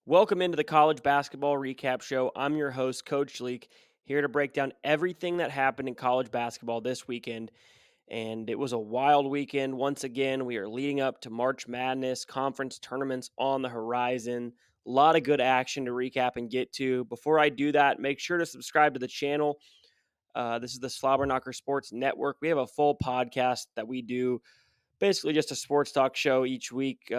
Welcome into the College Basketball Recap Show. I'm your host, Coach Lieck, here to break down everything that happened in college basketball this weekend. And it was a wild weekend. Once again, we are leading up to March Madness, conference tournaments on the horizon. A lot of good action to recap and get to. Before I do that, make sure to subscribe to the channel. This is the Slobberknocker Sports Network. We have a full podcast that we do, basically just a sports talk show each week.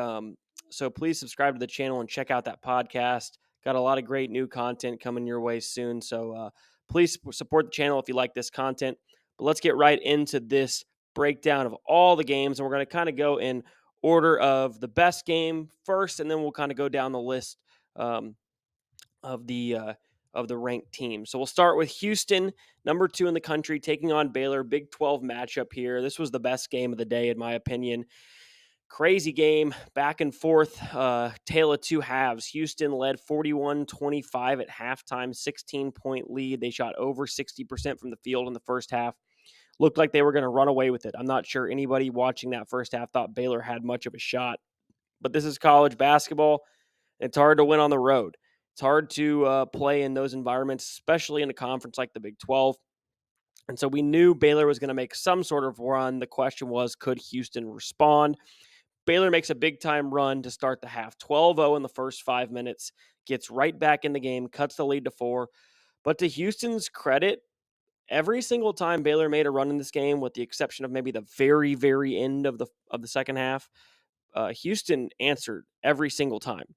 So please subscribe to the channel and check out that podcast. Got a lot of great new content coming your way soon. So please support the channel if you like this content. But let's get right into this breakdown of all the games. And we're going to kind of go in order of the best game first, and then we'll kind of go down the list of the ranked teams. So we'll start with Houston, number 2 in the country, taking on Baylor. Big 12 matchup here. This was the best game of the day, in my opinion. Crazy game, back and forth, tale of two halves. Houston led 41-25 at halftime, 16-point lead. They shot over 60% from the field in the first half. Looked like they were going to run away with it. I'm not sure anybody watching that first half thought Baylor had much of a shot. But this is college basketball. It's hard to win on the road. It's hard to play in those environments, especially in a conference like the Big 12. And so we knew Baylor was going to make some sort of run. The question was, could Houston respond? Baylor makes a big-time run to start the half. 12-0 in the first 5 minutes, gets right back in the game, cuts the lead to 4. But to Houston's credit, every single time Baylor made a run in this game, with the exception of maybe the very, very end of the second half, Houston answered every single time.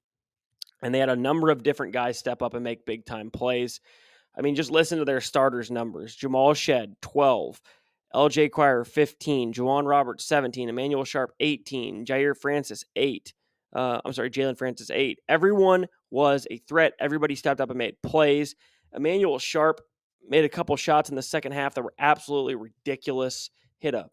And they had a number of different guys step up and make big-time plays. I mean, just listen to their starters' numbers. Jamal Shed, 12. L.J. Cryer, 15. Juwan Roberts, 17. Emmanuel Sharp, 18. Jalen Francis, 8. Everyone was a threat. Everybody stepped up and made plays. Emmanuel Sharp made a couple shots in the second half that were absolutely ridiculous. Hit a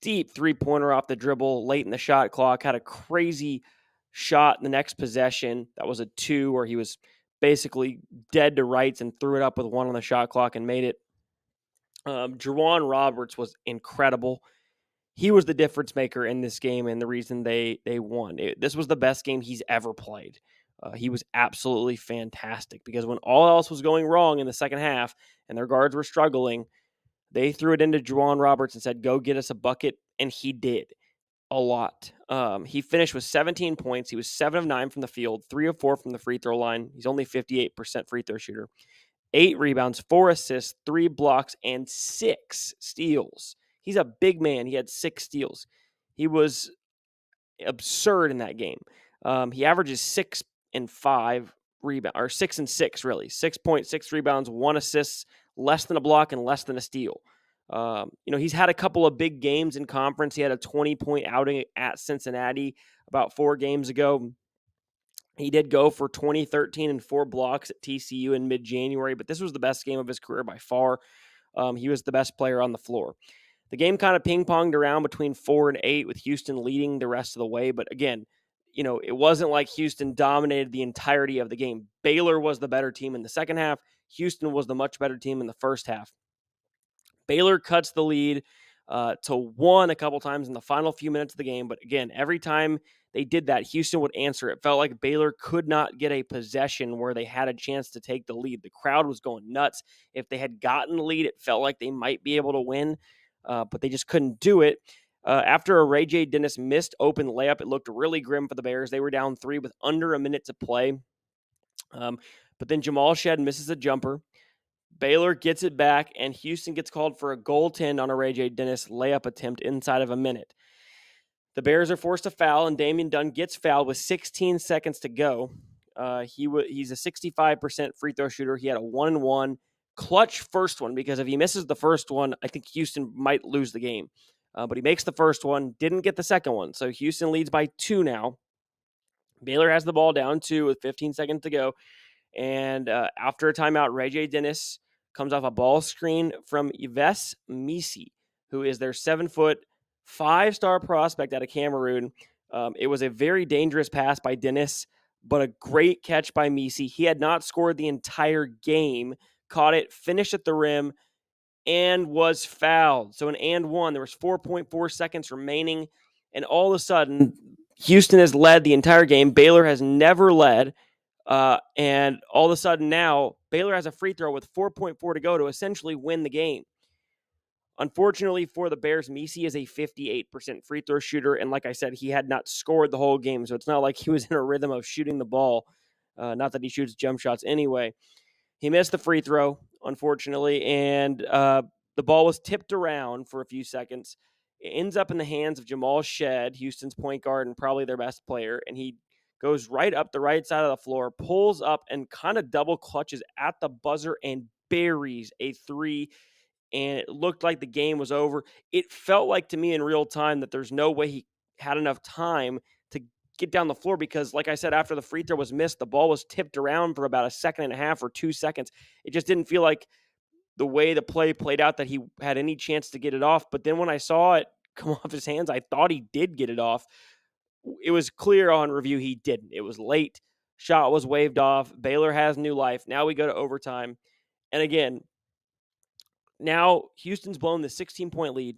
deep three-pointer off the dribble late in the shot clock. Had a crazy shot in the next possession. That was a 2 where he was basically dead to rights and threw it up with 1 on the shot clock and made it. Juwan Roberts was incredible. He was the difference maker in this game and the reason they won. This was the best game he's ever played. He was absolutely fantastic because when all else was going wrong in the second half and their guards were struggling, they threw it into Juwan Roberts and said, go get us a bucket, and he did a lot. He finished with 17 points. He was 7 of 9 from the field, 3 of 4 from the free throw line. He's only 58% free throw shooter. 8 rebounds, 4 assists, 3 blocks, and 6 steals. He's a big man. He had 6 steals. He was absurd in that game. He averages 6 and 5 rebounds, or 6 and 6, really. 6.6 rebounds, 1 assist, less than a block, and less than a steal. He's had a couple of big games in conference. He had a 20-point outing at Cincinnati about 4 games ago. He did go for 20, 13, and 4 blocks at TCU in mid-January, but this was the best game of his career by far. He was the best player on the floor. The game kind of ping-ponged around between 4 and 8, with Houston leading the rest of the way. But again, it wasn't like Houston dominated the entirety of the game. Baylor was the better team in the second half. Houston was the much better team in the first half. Baylor cuts the lead to 1 a couple times in the final few minutes of the game. But again, every time they did that, Houston would answer. It felt like Baylor could not get a possession where they had a chance to take the lead. The crowd was going nuts. If they had gotten the lead, it felt like they might be able to win, but they just couldn't do it. After a Ray J. Dennis missed open layup, it looked really grim for the Bears. They were down 3 with under a minute to play. But then Jamal Shed misses a jumper. Baylor gets it back, and Houston gets called for a goaltend on a Ray J. Dennis layup attempt inside of a minute. The Bears are forced to foul, and Damian Dunn gets fouled with 16 seconds to go. He's a 65% free throw shooter. He had a 1-1 clutch first one, because if he misses the first one, I think Houston might lose the game. But he makes the first one, didn't get the second one. So Houston leads by 2 now. Baylor has the ball down 2 with 15 seconds to go. And after a timeout, Ray J. Dennis comes off a ball screen from Yves Misi, who is their 7-foot, 5-star prospect out of Cameroon. It was a very dangerous pass by Dennis, but a great catch by Misi. He had not scored the entire game, caught it, finished at the rim, and was fouled. So an and one. There was 4.4 seconds remaining, and all of a sudden, Houston has led the entire game. Baylor has never led And all of a sudden now, Baylor has a free throw with 4.4 to go to essentially win the game. Unfortunately for the Bears, Misi is a 58% free throw shooter. And like I said, he had not scored the whole game. So it's not like he was in a rhythm of shooting the ball. Not that he shoots jump shots anyway. He missed the free throw, unfortunately. And the ball was tipped around for a few seconds. It ends up in the hands of Jamal Shed, Houston's point guard and probably their best player. And he goes right up the right side of the floor, pulls up and kind of double clutches at the buzzer and buries a three, and it looked like the game was over. It felt like to me in real time that there's no way he had enough time to get down the floor because, like I said, after the free throw was missed, the ball was tipped around for about a second and a half or 2 seconds. It just didn't feel like the way the play played out that he had any chance to get it off. But then when I saw it come off his hands, I thought he did get it off. It was clear on review he didn't. It was late. Shot was waved off. Baylor has new life. Now we go to overtime. And again, now Houston's blown the 16-point lead.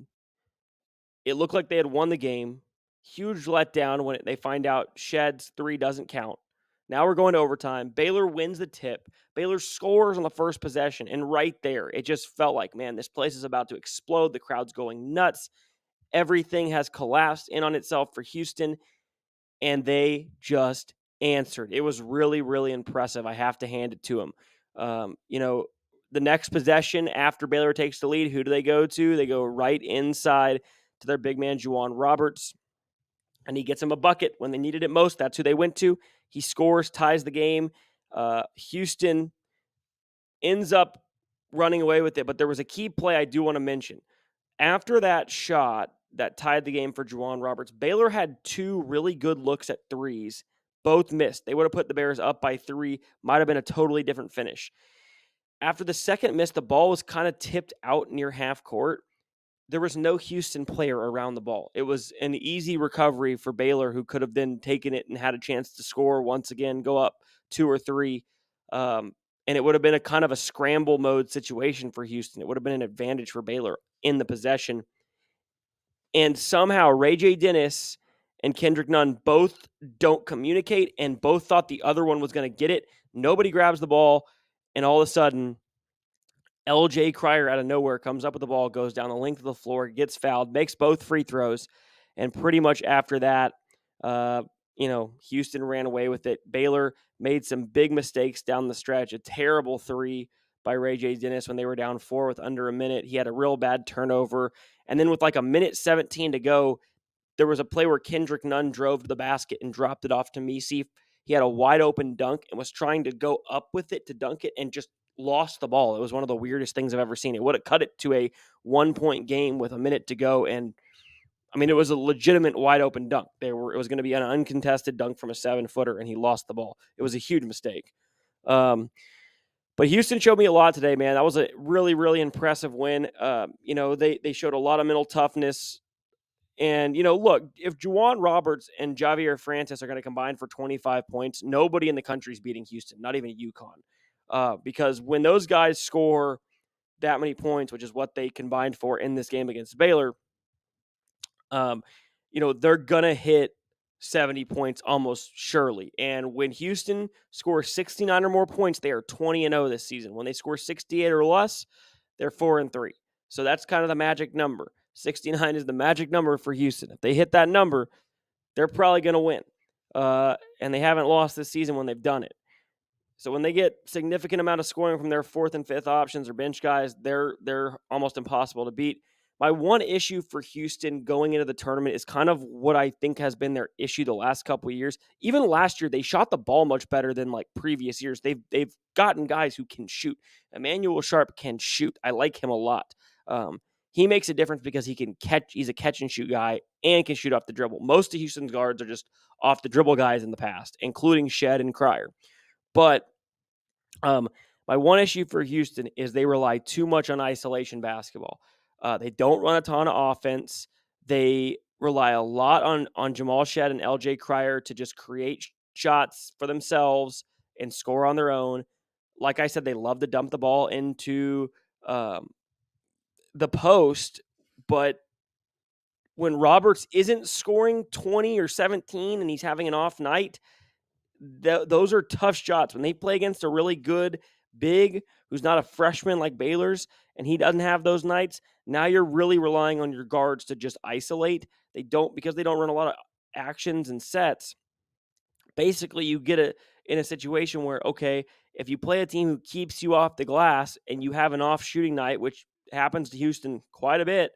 It looked like they had won the game. Huge letdown when they find out Shed's three doesn't count. Now we're going to overtime. Baylor wins the tip. Baylor scores on the first possession. And right there, it just felt like, man, this place is about to explode. The crowd's going nuts. Everything has collapsed in on itself for Houston. And they just answered. It was really, really impressive. I have to hand it to them. The next possession after Baylor takes the lead, who do they go to? They go right inside to their big man, Juwan Roberts, and he gets him a bucket when they needed it most. That's who they went to. He scores, ties the game. Houston ends up running away with it, but there was a key play I do want to mention. After that shot that tied the game for Juwan Roberts, Baylor had two really good looks at threes. Both missed. They would have put the Bears up by 3. Might have been a totally different finish. After the second miss, the ball was kind of tipped out near half court. There was no Houston player around the ball. It was an easy recovery for Baylor, who could have then taken it and had a chance to score once again, go up 2 or 3. And it would have been a kind of a scramble mode situation for Houston. It would have been an advantage for Baylor in the possession. And somehow Ray J. Dennis and Kendrick Nunn both don't communicate and both thought the other one was going to get it. Nobody grabs the ball. And all of a sudden, LJ Cryer out of nowhere comes up with the ball, goes down the length of the floor, gets fouled, makes both free throws. And pretty much after that, Houston ran away with it. Baylor made some big mistakes down the stretch. A terrible 3 by Ray J. Dennis when they were down 4 with under a minute. He had a real bad turnover. And then with like a minute 17 to go, there was a play where Kendrick Nunn drove to the basket and dropped it off to Misi. He had a wide open dunk and was trying to go up with it to dunk it and just lost the ball. It was one of the weirdest things I've ever seen. It would have cut it to a 1-point game with a minute to go. And I mean, it was a legitimate wide open dunk. It was going to be an uncontested dunk from a 7-footer, and he lost the ball. It was a huge mistake. But Houston showed me a lot today, man. That was a really, really impressive win. They showed a lot of mental toughness. And, look, if Juwan Roberts and Javier Francis are going to combine for 25 points, nobody in the country is beating Houston, not even UConn. Because when those guys score that many points, which is what they combined for in this game against Baylor, they're going to hit 70 points almost surely. And when Houston scores 69 or more points, they are 20-0 this season. When they score 68 or less, they're 4-3. So that's kind of the magic number. 69 is the magic number for Houston. If they hit that number, they're probably going to win. And they haven't lost this season when they've done it. So when they get significant amount of scoring from their 4th and 5th options or bench guys, they're almost impossible to beat. My one issue for Houston going into the tournament is kind of what I think has been their issue the last couple of years. Even last year, they shot the ball much better than like previous years. They've gotten guys who can shoot. Emmanuel Sharp can shoot. I like him a lot. He makes a difference because he can catch. He's a catch and shoot guy and can shoot off the dribble. Most of Houston's guards are just off the dribble guys in the past, including Shed and Cryer. But my one issue for Houston is they rely too much on isolation basketball. They don't run a ton of offense. They rely a lot on Jamal Shed and LJ Cryer to just create shots for themselves and score on their own. Like I said, they love to dump the ball into the post, but when Roberts isn't scoring 20 or 17 and he's having an off night, those are tough shots. When they play against a really good big who's not a freshman like Baylor's, and he doesn't have those nights, now you're really relying on your guards to just isolate. Because they don't run a lot of actions and sets. Basically, you get in a situation where, okay, if you play a team who keeps you off the glass and you have an off shooting night, which happens to Houston quite a bit,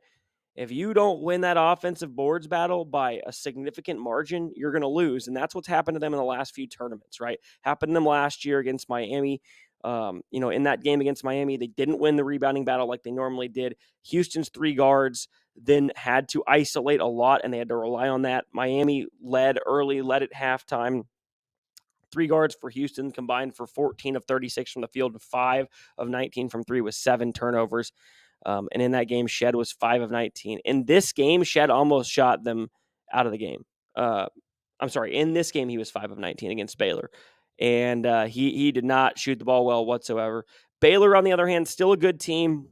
if you don't win that offensive boards battle by a significant margin, you're going to lose. And that's what's happened to them in the last few tournaments, right? Happened to them last year against Miami. In that game against Miami, they didn't win the rebounding battle like they normally did. Houston's 3 guards then had to isolate a lot, and they had to rely on that. Miami led early, led at halftime. 3 guards for Houston combined for 14 of 36 from the field, 5 of 19 from 3 with 7 turnovers. And in that game, Shed was 5 of 19. In this game, Shed almost shot them out of the game. In this game, he was 5 of 19 against Baylor. And he did not shoot the ball well whatsoever. Baylor, on the other hand, still a good team.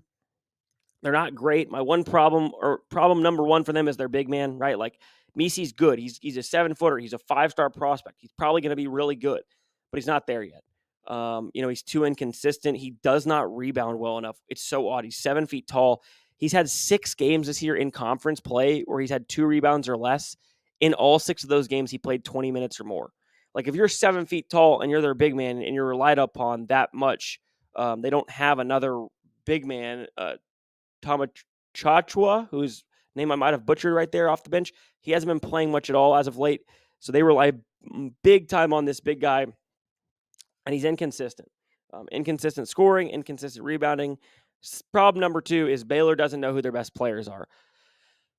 They're not great. My problem number one for them is their big man, right? Like, Misi's good. He's a 7-footer. He's a 5-star prospect. He's probably going to be really good, but he's not there yet. He's too inconsistent. He does not rebound well enough. It's so odd. He's 7 feet tall. He's had 6 games this year in conference play where he's had 2 rebounds or less. In all 6 of those games, he played 20 minutes or more. Like, if you're 7 feet tall and you're their big man and you're relied upon that much, they don't have another big man, Tamachachua, whose name I might have butchered right there off the bench. He hasn't been playing much at all as of late. So they rely big time on this big guy, and he's inconsistent. Inconsistent scoring, inconsistent rebounding. Problem number 2 is Baylor doesn't know who their best players are.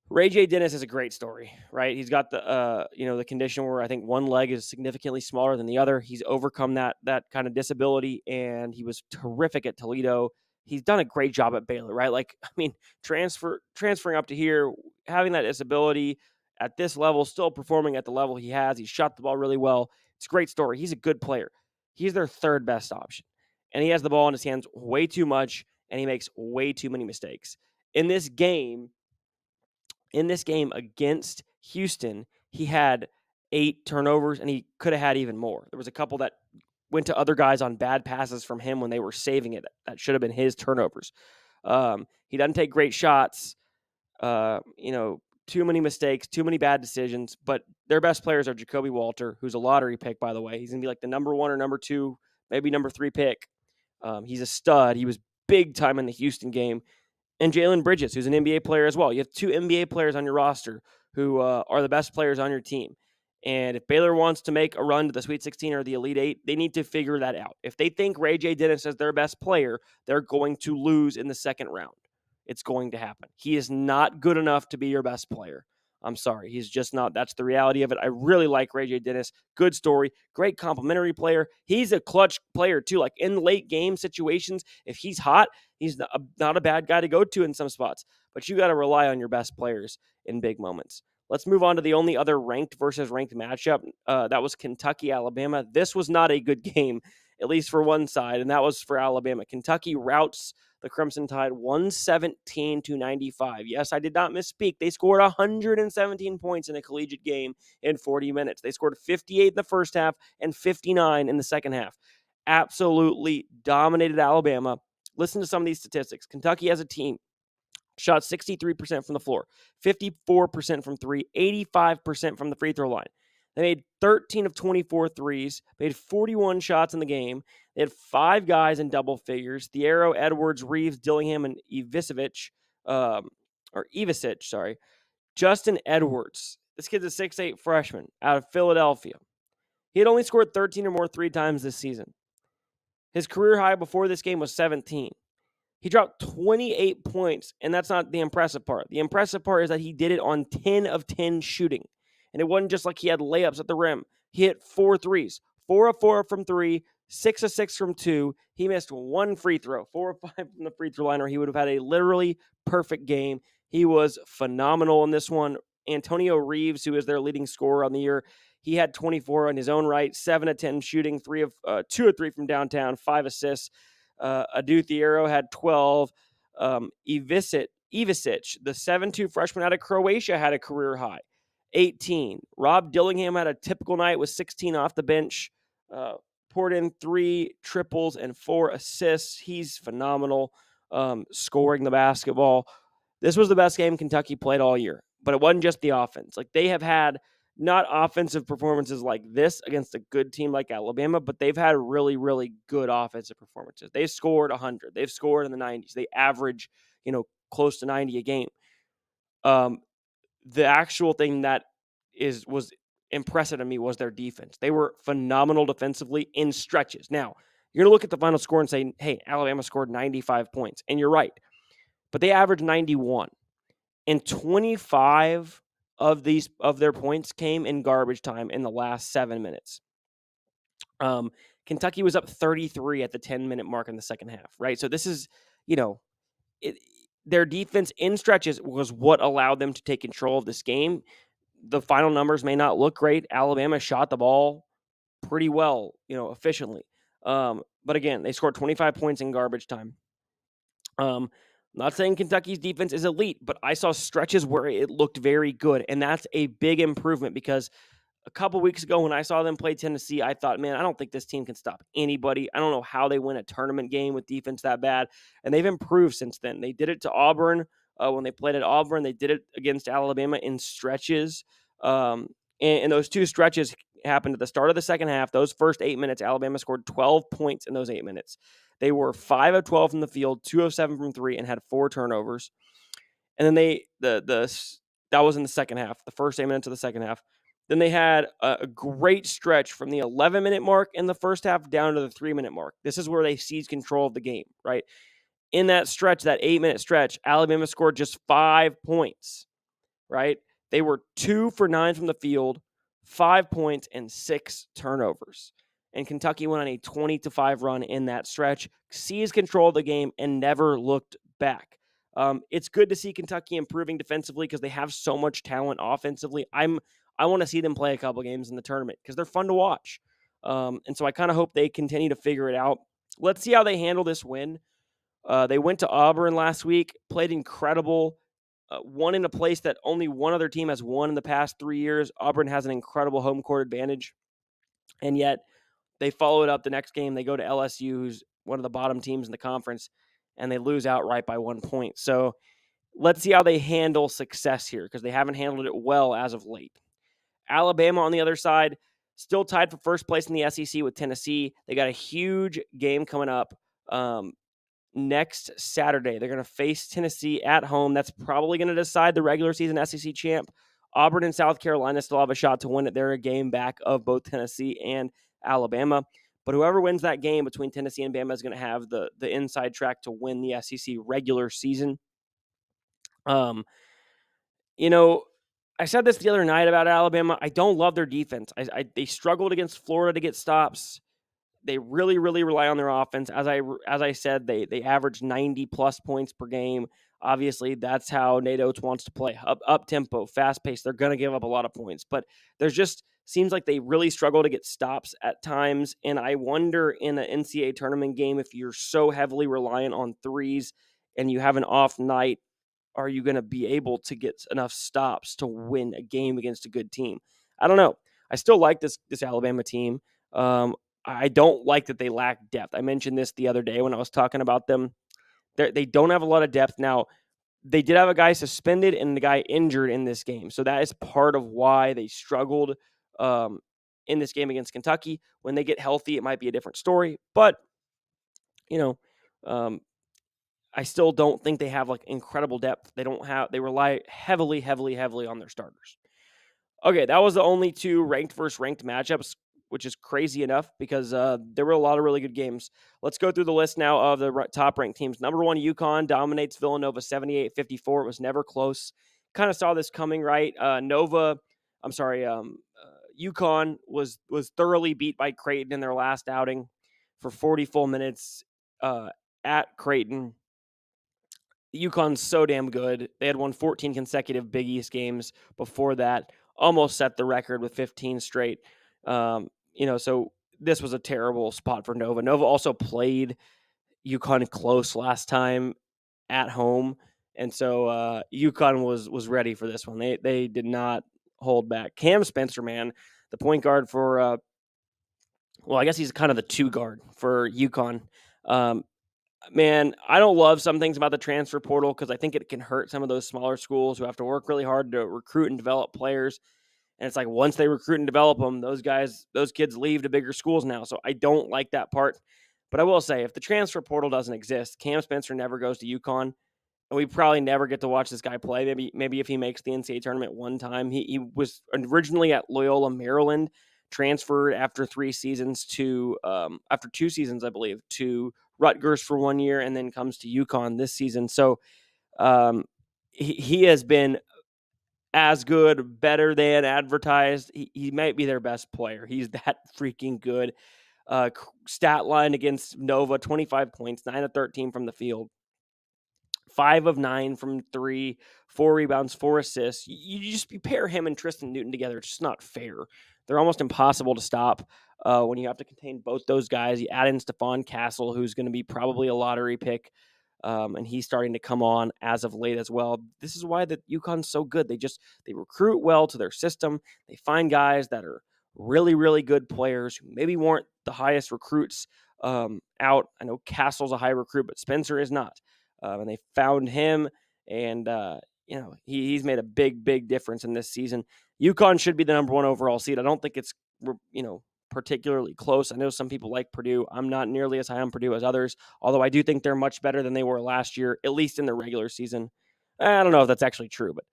Ray J. Dennis is a great story, right? He's got the condition where I think one leg is significantly smaller than the other. He's overcome that kind of disability, and he was terrific at Toledo. He's done a great job at Baylor, right? Like, I mean, transferring up to here, having that disability at this level, still performing at the level he has. He shot the ball really well. It's a great story. He's a good player. He's their 3rd best option, and he has the ball in his hands way too much, and he makes way too many mistakes. In this game against Houston, he had 8 turnovers, and he could have had even more. There was a couple that went to other guys on bad passes from him when they were saving it. That should have been his turnovers. He doesn't take great shots. Too many mistakes, too many bad decisions. But their best players are Jacoby Walter, who's a lottery pick, by the way. He's going to be like the number 1 or number 2, maybe number 3 pick. He's a stud. He was big time in the Houston game. And Jalen Bridges, who's an NBA player as well. You have 2 NBA players on your roster who are the best players on your team. And if Baylor wants to make a run to the Sweet 16 or the Elite 8, they need to figure that out. If they think Ray J. Dennis is their best player, they're going to lose in the second round. It's going to happen. He is not good enough to be your best player. I'm sorry. He's just not. That's the reality of it. I really like Ray J. Dennis. Good story. Great complimentary player. He's a clutch player, too. Like, in late game situations, if he's hot, he's not a bad guy to go to in some spots. But you got to rely on your best players in big moments. Let's move on to the only other ranked versus ranked matchup. That was Kentucky-Alabama. This was not a good game, at least for one side, and that was for Alabama. Kentucky routs the Crimson Tide 117-95. Yes, I did not misspeak. They scored 117 points in a collegiate game in 40 minutes. They scored 58 in the first half and 59 in the second half. Absolutely dominated Alabama. Listen to some of these statistics. Kentucky as a team shot 63% from the floor, 54% from 3, 85% from the free throw line. They made 13 of 24 threes, made 41 shots in the game. They had 5 guys in double figures: Thiero, Edwards, Reeves, Dillingham, and Ivisic. Justin Edwards. This kid's a 6'8" freshman out of Philadelphia. He had only scored 13 or more 3 times this season. His career high before this game was 17. He dropped 28 points, and that's not the impressive part. The impressive part is that he did it on 10 of 10 shooting. And it wasn't just like he had layups at the rim. He hit 4 threes, 4 of 4 from 3, 6 of 6 from 2. He missed 1 free throw, 4 of 5 from the free throw line, or he would have had a literally perfect game. He was phenomenal in this one. Antonio Reeves, who is their leading scorer on the year, he had 24 on his own right, 7 of 10 shooting, 2 of 3 from downtown, 5 assists. Adu Thiero had 12. Ivisic, the 7'2" freshman out of Croatia, had a career high, 18. Rob Dillingham had a typical night with 16 off the bench. poured in 3 triples and 4 assists. He's phenomenal, scoring the basketball. This was the best game Kentucky played all year, but it wasn't just the offense. Like, they have had not offensive performances like this against a good team like Alabama, but they've had really, really good offensive performances. They've scored 100. They've scored in the 90s. They average, close to 90 a game. The actual thing that was impressive to me was their defense. They were phenomenal defensively in stretches. Now, you're going to look at the final score and say, hey, Alabama scored 95 points. And you're right. But they averaged 91. And 25 of their points came in garbage time in the last 7 minutes. Kentucky was up 33 at the 10-minute mark in the second half, right? So this is, their defense in stretches was what allowed them to take control of this game. The final numbers may not look great. Alabama shot the ball pretty well, efficiently. But again, they scored 25 points in garbage time. Not saying Kentucky's defense is elite, but I saw stretches where it looked very good, and that's a big improvement because a couple weeks ago when I saw them play Tennessee, I thought, man, I don't think this team can stop anybody. I don't know how they win a tournament game with defense that bad, and they've improved since then. They did it to Auburn when they played at Auburn. They did it against Alabama in stretches, and those 2 stretches happened at the start of the second half. Those first 8 minutes, Alabama scored 12 points in those 8 minutes. They were 5 of 12 from the field, 2 of 7 from 3, and had 4 turnovers. And then that was in the second half, the first 8 minutes of the second half. Then they had a great stretch from the 11-minute mark in the first half down to the 3-minute mark. This is where they seized control of the game, right? In that stretch, that 8-minute stretch, Alabama scored just 5 points, right? They were 2 for 9 from the field, 5 points, and 6 turnovers. And Kentucky went on a 20-5 run in that stretch, seized control of the game, and never looked back. It's good to see Kentucky improving defensively because they have so much talent offensively. I want to see them play a couple games in the tournament because they're fun to watch. And so I kind of hope they continue to figure it out. Let's see how they handle this win. They went to Auburn last week, played incredible, won in a place that only one other team has won in the past 3 years. Auburn has an incredible home court advantage. And yet they follow it up the next game. They go to LSU, who's one of the bottom teams in the conference, and they lose outright by 1 point. So let's see how they handle success here because they haven't handled it well as of late. Alabama, on the other side, still tied for first place in the SEC with Tennessee. They got a huge game coming up next Saturday. They're going to face Tennessee at home. That's probably going to decide the regular season SEC champ. Auburn and South Carolina still have a shot to win it. They're a game back of both Tennessee and Alabama. But whoever wins that game between Tennessee and Bama is going to have the inside track to win the SEC regular season. I said this the other night about Alabama. I don't love their defense. They struggled against Florida to get stops. They really, really rely on their offense. As I said, they average 90-plus points per game. Obviously, that's how Nate Oates wants to play. Up tempo, fast pace. They're going to give up a lot of points. But there's just seems like they really struggle to get stops at times. And I wonder in an NCAA tournament game, if you're so heavily reliant on threes and you have an off night, are you going to be able to get enough stops to win a game against a good team? I don't know. I still like this Alabama team. I don't like that they lack depth. I mentioned this the other day when I was talking about them. They don't have a lot of depth. Now, they did have a guy suspended and the guy injured in this game. So that is part of why they struggled in this game against Kentucky. When they get healthy, it might be a different story. But, I still don't think they have incredible depth. They rely heavily on their starters. Okay, that was the only 2 ranked versus ranked matchups, which is crazy enough because there were a lot of really good games. Let's go through the list now of the top ranked teams. Number 1, UConn dominates Villanova 78-54. It was never close. Kind of saw this coming, right? UConn was thoroughly beat by Creighton in their last outing for 44 minutes at Creighton. UConn's so damn good. They had won 14 consecutive Big East games before that. Almost set the record with 15 straight. So this was a terrible spot for Nova. Nova also played UConn close last time at home. And so UConn was ready for this one. They did not hold back. Cam Spencer, man, the point guard for Well, I guess he's kind of the two guard for UConn. Um, Man, I don't love some things about the transfer portal because I think it can hurt some of those smaller schools who have to work really hard to recruit and develop players. And it's like once they recruit and develop them, those kids leave to bigger schools now. So I don't like that part. But I will say, if the transfer portal doesn't exist, Cam Spencer never goes to UConn, and we probably never get to watch this guy play. Maybe if he makes the NCAA tournament one time. He was originally at Loyola, Maryland, transferred after 3 seasons to after 2 seasons, I believe, to Rutgers for 1 year, and then comes to UConn this season. So um, he has been as good, better than advertised. He might be their best player. He's that freaking good. Stat line against Nova: 25 points, 9 of 13 from the field. 5 of 9 from 3, 4 rebounds, 4 assists. You pair him and Tristan Newton together. It's just not fair. They're almost impossible to stop when you have to contain both those guys. You add in Stephon Castle, who's going to be probably a lottery pick, and he's starting to come on as of late as well. This is why the UConn's so good. They recruit well to their system. They find guys that are really, really good players who maybe weren't the highest recruits out. I know Castle's a high recruit, but Spencer is not. And they found him, and he's made a big, big difference in this season. UConn should be the number 1 overall seed. I don't think it's particularly close. I know some people like Purdue. I'm not nearly as high on Purdue as others, although I do think they're much better than they were last year, at least in the regular season. I don't know if that's actually true, but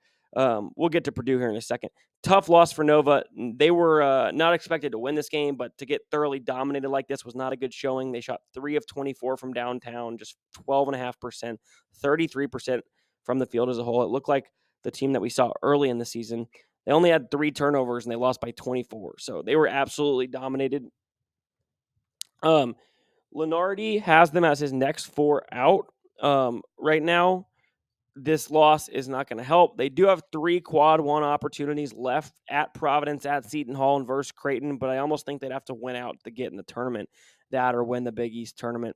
we'll get to Purdue here in a second. Tough loss for Nova. They were not expected to win this game, but to get thoroughly dominated like this was not a good showing. They shot 3 of 24 from downtown, just 12.5%, 33% from the field as a whole. It looked like the team that we saw early in the season. They only had 3 turnovers and they lost by 24. So they were absolutely dominated. Lenardi has them as his next 4 out right now. This loss is not going to help. They do have 3 quad 1 opportunities left at Providence, at Seton Hall, and versus Creighton, but I almost think they'd have to win out to get in the tournament, that or win the Big East tournament.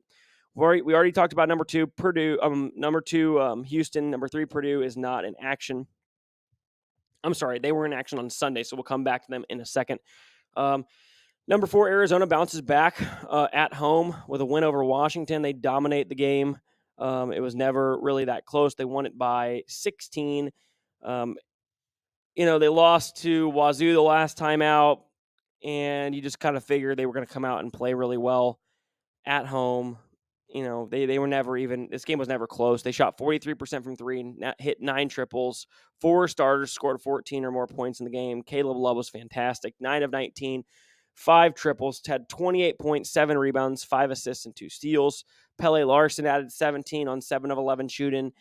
We already talked about number 2, Purdue. Number 2, Houston. Number 3, Purdue is not in action. I'm sorry, they were in action on Sunday, so we'll come back to them in a second. Number 4, Arizona bounces back at home with a win over Washington. They dominate the game. It was never really that close. They won it by 16. They lost to Wazoo the last time out, and you just kind of figured they were going to come out and play really well at home. They were never even – this game was never close. They shot 43% from 3 and hit 9 triples. 4 starters scored 14 or more points in the game. Caleb Love was fantastic, 9 of 19. 5 triples, had 28 points, 7 rebounds, 5 assists, and 2 steals. Pele Larson added 17 on 7 of 11 shooting,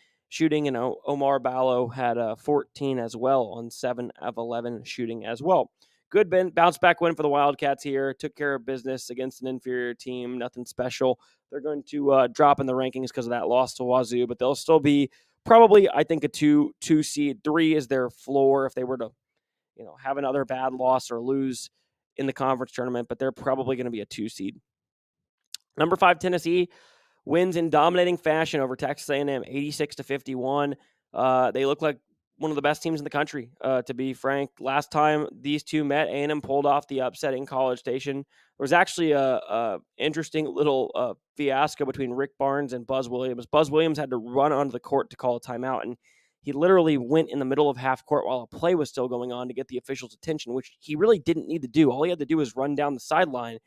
and Omar Ballo had 14 as well on 7 of 11 shooting as well. Good bounce back win for the Wildcats here. Took care of business against an inferior team. Nothing special. They're going to drop in the rankings because of that loss to Wazoo, but they'll still be probably, I think, a 2 seed. 3 is their floor if they were to have another bad loss or lose in the conference tournament, but they're probably going to be a 2 seed. Number 5, Tennessee wins in dominating fashion over Texas A&M, 86-51. They look like one of the best teams in the country, to be frank. Last time these two met, A&M pulled off the upset in College Station. There was actually a interesting little fiasco between Rick Barnes and Buzz Williams. Buzz Williams had to run onto the court to call a timeout, and he literally went in the middle of half court while a play was still going on to get the officials' attention, which he really didn't need to do. All he had to do was run down the sideline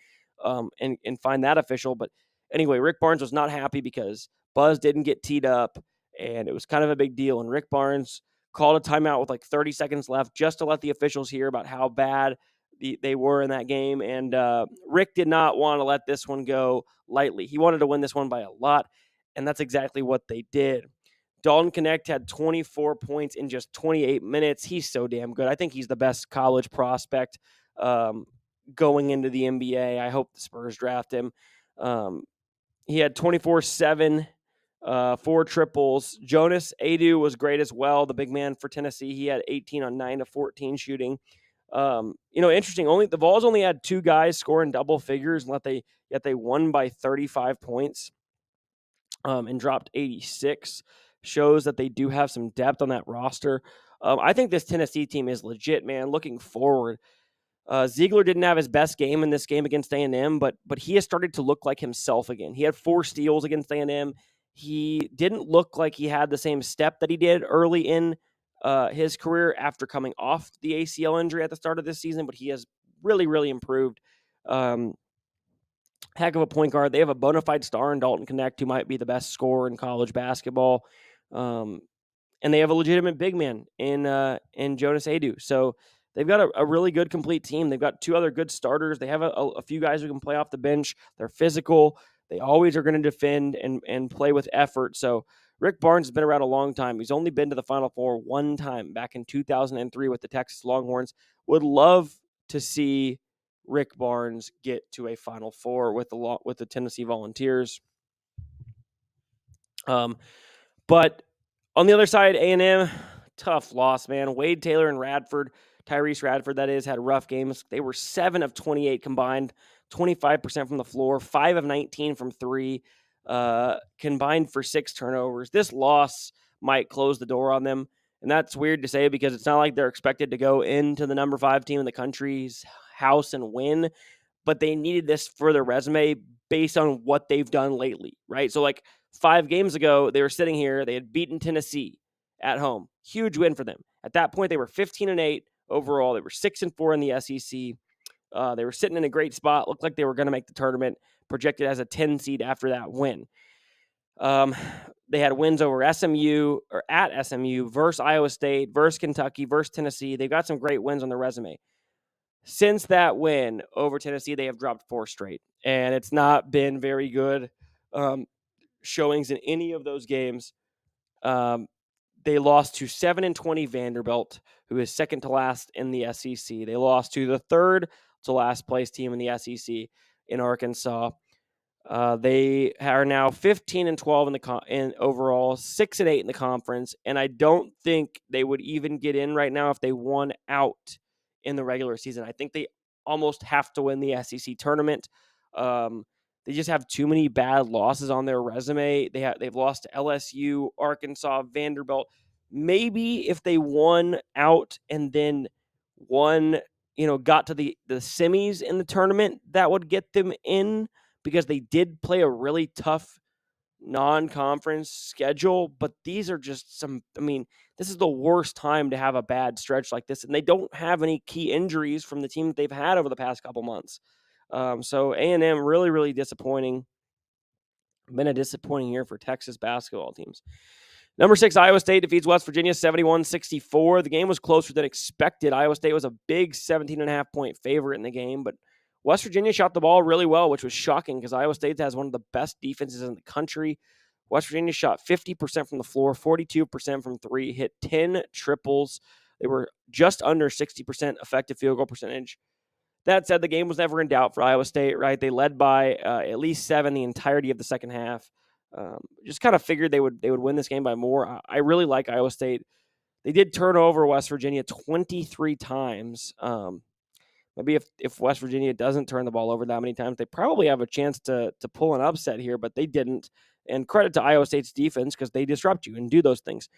and find that official. But anyway, Rick Barnes was not happy because Buzz didn't get teed up, and it was kind of a big deal. And Rick Barnes called a timeout with like 30 seconds left just to let the officials hear about how bad they were in that game. And Rick did not want to let this one go lightly. He wanted to win this one by a lot, and that's exactly what they did. Dalton Knecht had 24 points in just 28 minutes. He's so damn good. I think he's the best college prospect going into the NBA. I hope the Spurs draft him. He had 24-7, 4 triples. Jonas Adu was great as well, the big man for Tennessee. He had 18 on 9 of 14 shooting. Interesting. The Vols only had 2 guys score in double figures, yet they won by 35 points and dropped 86. Shows that they do have some depth on that roster. I think this Tennessee team is legit, man. Looking forward, Ziegler didn't have his best game in this game against A&M, but he has started to look like himself again. He had 4 steals against A&M. He didn't look like he had the same step that he did early in his career after coming off the ACL injury at the start of this season, but he has really, really improved. Heck of a point guard. They have a bona fide star in Dalton Connect, who might be the best scorer in college basketball. And they have a legitimate big man in Jonas Adu. So they've got a really good complete team. They've got 2 other good starters. They have a few guys who can play off the bench. They're physical. They always are going to defend and play with effort. So Rick Barnes has been around a long time. He's only been to the Final Four one time, back in 2003 with the Texas Longhorns. Would love to see Rick Barnes get to a Final Four with the Tennessee Volunteers. But on the other side, A&M, tough loss, man. Wade Taylor and Tyrese Radford, that is, had rough games. They were 7 of 28 combined, 25% from the floor, 5 of 19 from 3, combined for 6 turnovers. This loss might close the door on them, and that's weird to say because it's not like they're expected to go into the number 5 team in the country's house and win, but they needed this for their resume based on what they've done lately, right? So, 5 games ago, they were sitting here. They had beaten Tennessee at home. Huge win for them. At that point, they were 15-8 overall. They were 6-4 in the SEC. They were sitting in a great spot. Looked like they were going to make the tournament, projected as a 10 seed after that win. They had wins over SMU or at SMU versus Iowa State, versus Kentucky, versus Tennessee. They've got some great wins on their resume. Since that win over Tennessee, they have dropped 4 straight, and it's not been very good showings in any of those games. They lost to 7-20 Vanderbilt, who is second to last in the SEC. They lost to the third to last place team in the SEC in Arkansas. They are now 15-12 in overall, 6-8 in the conference, and I don't think they would even get in right now if they won out in the regular season. I think they almost have to win the SEC tournament. They just have too many bad losses on their resume. They've lost to LSU, Arkansas, Vanderbilt. Maybe if they won out and then got to the semis in the tournament, that would get them in, because they did play a really tough non-conference schedule. But these are just this is the worst time to have a bad stretch like this, and they don't have any key injuries from the team that they've had over the past couple months. So A&M, really, really disappointing. Been a disappointing year for Texas basketball teams. Number 6, Iowa State defeats West Virginia 71-64. The game was closer than expected. Iowa State was a big 17.5-point favorite in the game, but West Virginia shot the ball really well, which was shocking because Iowa State has one of the best defenses in the country. West Virginia shot 50% from the floor, 42% from 3, hit 10 triples. They were just under 60% effective field goal percentage. That said, the game was never in doubt for Iowa State, right? They led by at least 7 the entirety of the second half. Just kind of figured they would win this game by more. I really like Iowa State. They did turn over West Virginia 23 times. Maybe if West Virginia doesn't turn the ball over that many times, they probably have a chance to pull an upset here, but they didn't. And credit to Iowa State's defense because they disrupt you and do those things.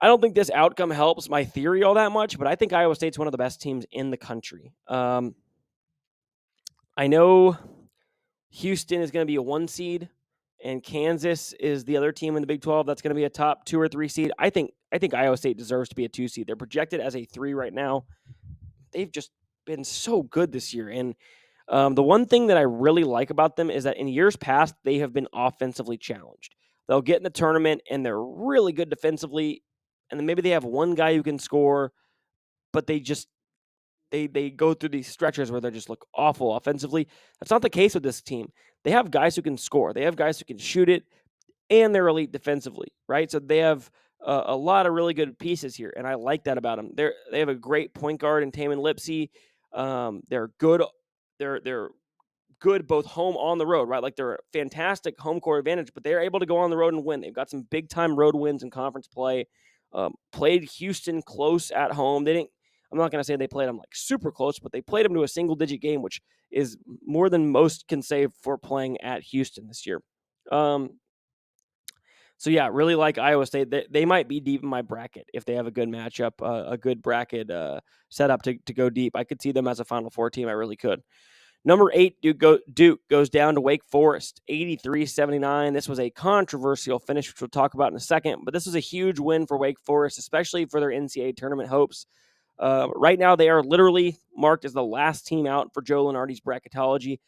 I don't think this outcome helps my theory all that much, but I think Iowa State's one of the best teams in the country. I know Houston is going to be a 1 seed, and Kansas is the other team in the Big 12 that's going to be a top 2 or 3 seed. I think Iowa State deserves to be a 2 seed. They're projected as a 3 right now. They've just been so good this year, and the one thing that I really like about them is that in years past, they have been offensively challenged. They'll get in the tournament, and they're really good defensively, and then maybe they have one guy who can score, but they go through these stretches where they just look awful offensively. That's not the case with this team. They have guys who can score. They have guys who can shoot it, and they're elite defensively, right? So they have a lot of really good pieces here, and I like that about them. They have a great point guard in Taman Lipsey. They're good. They're good both home on the road, right? Like they're a fantastic home court advantage, but they're able to go on the road and win. They've got some big time road wins in conference play. Played Houston close at home. I'm not going to say they played them like super close, but they played them to a single digit game, which is more than most can say for playing at Houston this year. So yeah, really like Iowa State. They might be deep in my bracket if they have a good matchup, a good bracket setup to go deep. I could see them as a Final Four team. I really could. Number 8, Duke goes down to Wake Forest, 83-79. This was a controversial finish, which we'll talk about in a second, but this was a huge win for Wake Forest, especially for their NCAA tournament hopes. Right now, they are literally marked as the last team out for Joe Lunardi's bracketology.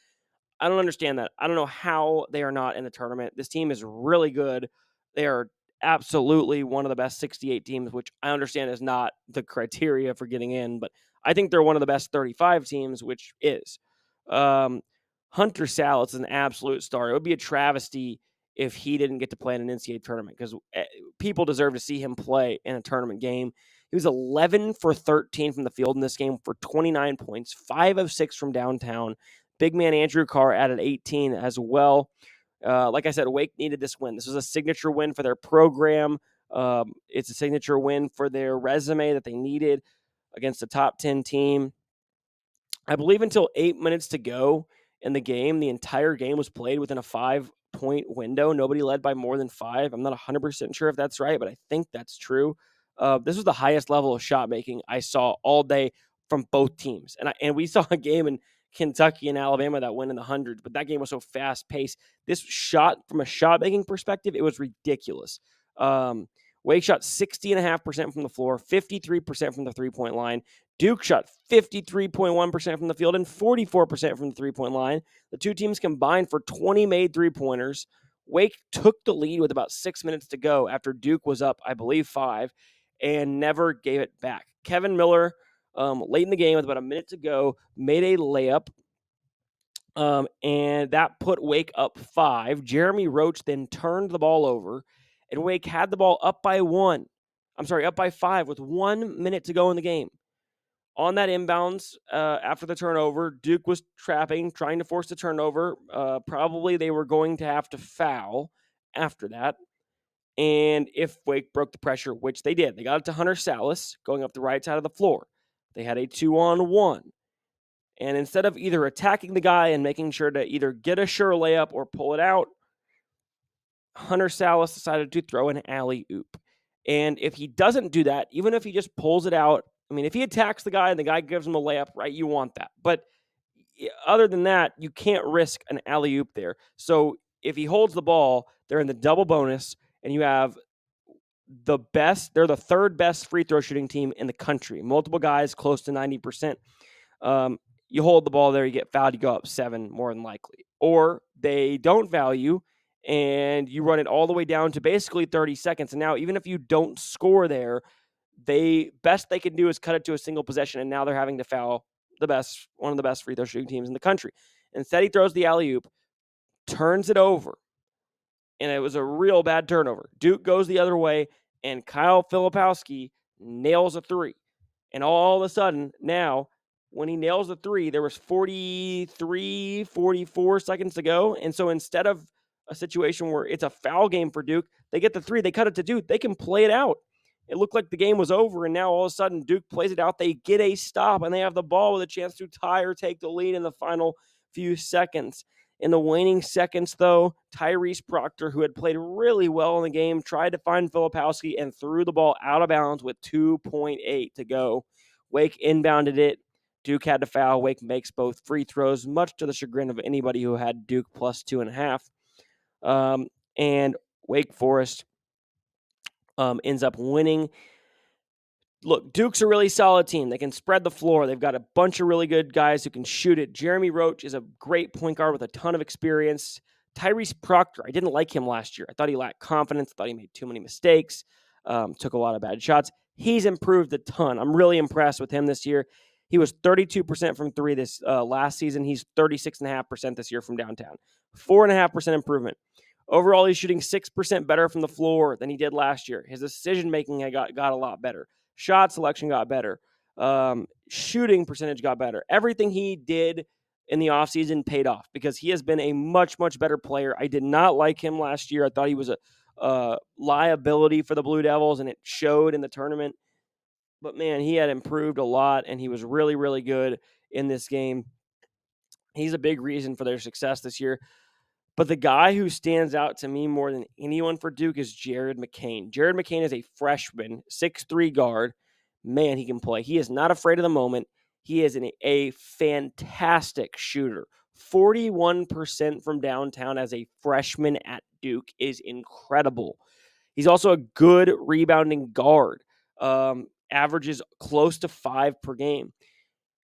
I don't understand that. I don't know how they are not in the tournament. This team is really good. They are absolutely one of the best 68 teams, which I understand is not the criteria for getting in, but I think they're one of the best 35 teams, which is. Um, Hunter Sallis is an absolute star. It would be a travesty if he didn't get to play in an NCAA tournament because people deserve to see him play in a tournament game. He was 11 for 13 from the field in this game for 29 points, 5 of 6 from downtown. Big man Andrew Carr added 18 as well. Like I said, Wake needed this win. This was a signature win for their program. It's a signature win for their resume that they needed against a top 10 team. I believe until 8 minutes to go in the game, the entire game was played within a 5-point window. Nobody led by more than 5. I'm not 100% sure if that's right, but I think that's true. This was the highest level of shot making I saw all day from both teams. And we saw a game in Kentucky and Alabama that went in the hundreds, but that game was so fast paced. This shot, from a shot making perspective, it was ridiculous. Wake shot 60.5% from the floor, 53% from the 3-point line. Duke shot 53.1% from the field and 44% from the 3-point line. The two teams combined for 20 made 3-pointers. Wake took the lead with about 6 minutes to go after Duke was up, I believe, 5, and never gave it back. Kevin Miller, late in the game with about a minute to go, made a layup, and that put Wake up 5. Jeremy Roach then turned the ball over, and Wake had the ball up by 5 with 1 minute to go in the game. On that inbounds, after the turnover, Duke was trying to force the turnover. Probably they were going to have to foul after that. And if Wake broke the pressure, which they did, they got it to Hunter Sallis going up the right side of the floor. They had a 2-on-1. And instead of either attacking the guy and making sure to either get a sure layup or pull it out, Hunter Sallis decided to throw an alley-oop. And if he doesn't do that, even if he just pulls it out, I mean, if he attacks the guy and the guy gives him a layup, right, you want that. But other than that, you can't risk an alley-oop there. So if he holds the ball, they're in the double bonus, and you have they're the third best free throw shooting team in the country. Multiple guys close to 90%. You hold the ball there, you get fouled, you go up 7 more than likely. Or they don't foul you, and you run it all the way down to basically 30 seconds. And now, even if you don't score there, best they can do is cut it to a single possession, and now they're having to foul one of the best free throw shooting teams in the country. Instead, he throws the alley-oop, turns it over, and it was a real bad turnover. Duke goes the other way, and Kyle Filipowski nails a 3. And all of a sudden, now, when he nails the 3, there was 43, 44 seconds to go. And so instead of a situation where it's a foul game for Duke, they get the 3, they cut it to Duke, they can play it out. It looked like the game was over, and now all of a sudden Duke plays it out. They get a stop, and they have the ball with a chance to tie or take the lead in the final few seconds. In the waning seconds, though, Tyrese Proctor, who had played really well in the game, tried to find Filipowski and threw the ball out of bounds with 2.8 to go. Wake inbounded it. Duke had to foul. Wake makes both free throws, much to the chagrin of anybody who had Duke plus 2.5. And Wake Forest ends up winning. Look, Duke's a really solid team. They can spread the floor. They've got a bunch of really good guys who can shoot it. Jeremy Roach is a great point guard with a ton of experience. Tyrese Proctor, I didn't like him last year. I thought he lacked confidence. I thought he made too many mistakes, took a lot of bad shots. He's improved a ton. I'm really impressed with him this year. He was 32% from 3 this last season. He's 36.5% this year from downtown. 4.5% improvement. Overall, he's shooting 6% better from the floor than he did last year. His decision-making got a lot better. Shot selection got better. Shooting percentage got better. Everything he did in the offseason paid off because he has been a much, much better player. I did not like him last year. I thought he was a liability for the Blue Devils, and it showed in the tournament. But, man, he had improved a lot, and he was really, really good in this game. He's a big reason for their success this year. But the guy who stands out to me more than anyone for Duke is Jared McCain. Jared McCain is a freshman, 6'3" guard. Man, he can play. He is not afraid of the moment. He is a fantastic shooter. 41% from downtown as a freshman at Duke is incredible. He's also a good rebounding guard. Averages close to 5 per game.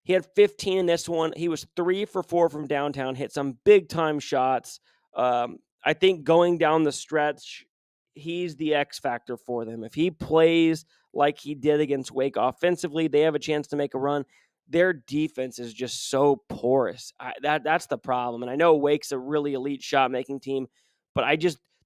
He had 15 in this one. He was 3 for 4 from downtown, hit some big time shots. I think going down the stretch, he's the X factor for them. If he plays like he did against Wake offensively, they have a chance to make a run. Their defense is just so porous. That's the problem. And I know Wake's a really elite shot making team, but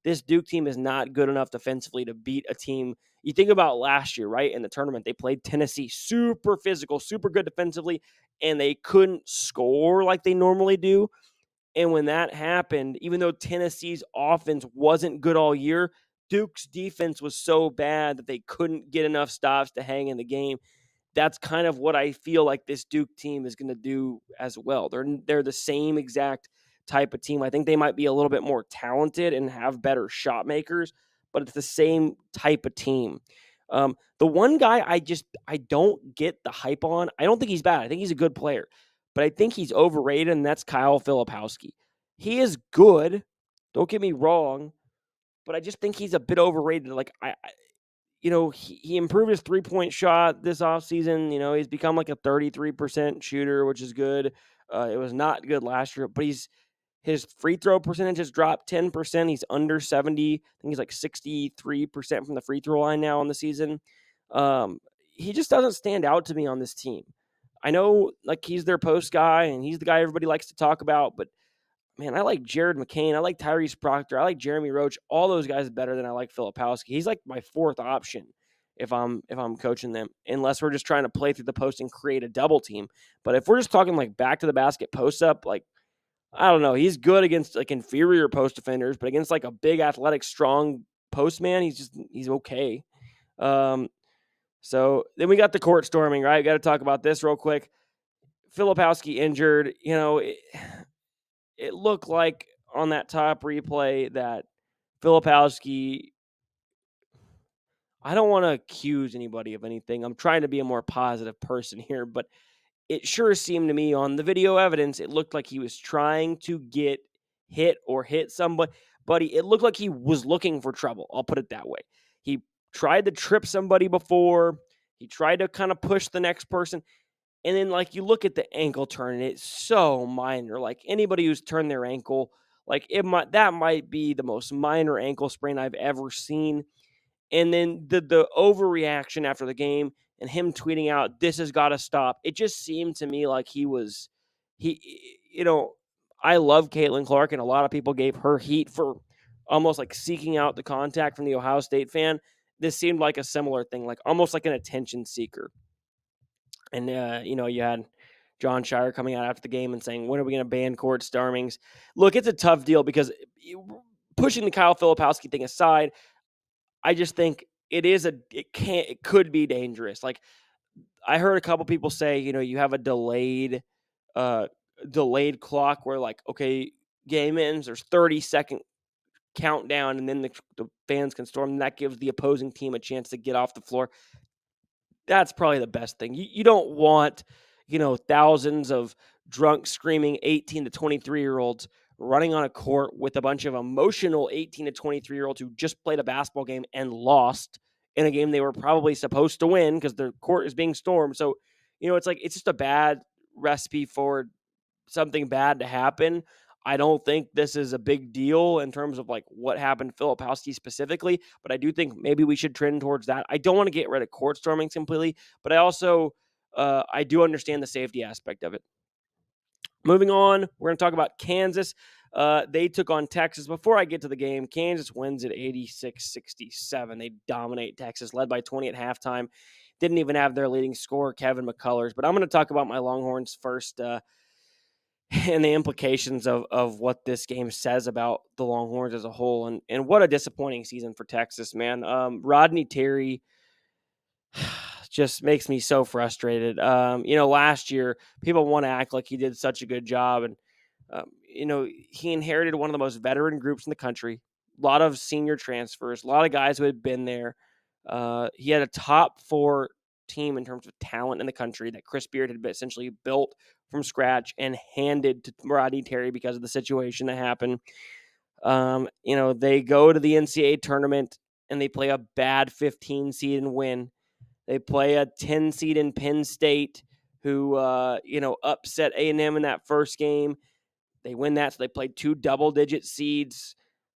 this Duke team is not good enough defensively to beat a team. You think about last year, right? In the tournament, they played Tennessee, super physical, super good defensively, and they couldn't score like they normally do. And when that happened, even though Tennessee's offense wasn't good all year, Duke's defense was so bad that they couldn't get enough stops to hang in the game. That's kind of what I feel like this Duke team is going to do as well. They're the same exact type of team. I think they might be a little bit more talented and have better shot makers, but it's the same type of team. The one guy I don't get the hype on. I don't think he's bad. I think he's a good player, but I think he's overrated, and that's Kyle Filipowski. He is good. Don't get me wrong, but I just think he's a bit overrated. Like he improved his 3-point shot this offseason. He's become like a 33% shooter, which is good. It was not good last year, but his free throw percentage has dropped 10%. He's under 70. I think he's like 63% from the free throw line now on the season. He just doesn't stand out to me on this team. I know like he's their post guy and he's the guy everybody likes to talk about, but man, I like Jared McCain. I like Tyrese Proctor. I like Jeremy Roach. All those guys better than I like Filipowski. He's like my fourth option if I'm coaching them, unless we're just trying to play through the post and create a double team. But if we're just talking like back to the basket post up, like I don't know, he's good against like inferior post defenders, but against like a big athletic strong post man, he's okay. So then we got the court storming, right? Got to talk about this real quick. Filipowski injured. It looked like on that top replay that Filipowski, I don't want to accuse anybody of anything. I'm trying to be a more positive person here, but it sure seemed to me on the video evidence, it looked like he was trying to get hit or hit somebody. Buddy, it looked like he was looking for trouble. I'll put it that way. He tried to trip somebody before. He tried to kind of push the next person. And then, like, you look at the ankle turn, and it's so minor. Like, anybody who's turned their ankle, like, that might be the most minor ankle sprain I've ever seen. And then the overreaction after the game and him tweeting out, "This has got to stop." It just seemed to me like I love Caitlin Clark, and a lot of people gave her heat for almost like seeking out the contact from the Ohio State fan. This seemed like a similar thing, like almost like an attention seeker. And, you had John Shire coming out after the game and saying, when are we going to ban court stormings? Look, it's a tough deal because pushing the Kyle Filipowski thing aside, I just think it could be dangerous. Like I heard a couple people say, you have a delayed clock where like, okay, game ends, there's 30-second countdown, and then the fans can storm, and that gives the opposing team a chance to get off the floor. That's probably the best thing. You don't want, thousands of drunk, screaming 18 to 23-year-olds running on a court with a bunch of emotional 18 to 23-year-olds who just played a basketball game and lost in a game they were probably supposed to win because their court is being stormed. So, it's just a bad recipe for something bad to happen. I don't think this is a big deal in terms of like what happened to Filipowski specifically, but I do think maybe we should trend towards that. I don't want to get rid of court stormings completely, but I also I do understand the safety aspect of it. Moving on, we're going to talk about Kansas. They took on Texas. Before I get to the game, Kansas wins at 86-67. They dominate Texas, led by 20 at halftime. Didn't even have their leading scorer, Kevin McCullers. But I'm going to talk about my Longhorns first. And the implications of what this game says about the Longhorns as a whole. And what a disappointing season for Texas, man. Rodney Terry just makes me so frustrated. Last year, people want to act like he did such a good job. And, he inherited one of the most veteran groups in the country. A lot of senior transfers, a lot of guys who had been there. He had a top 4 team in terms of talent in the country that Chris Beard had essentially built from scratch and handed to Rodney Terry because of the situation that happened. They go to the NCAA tournament and they play a bad 15 seed and win. They play a 10 seed in Penn State who, upset A&M in that first game. They win that, so they play 2 double-digit seeds.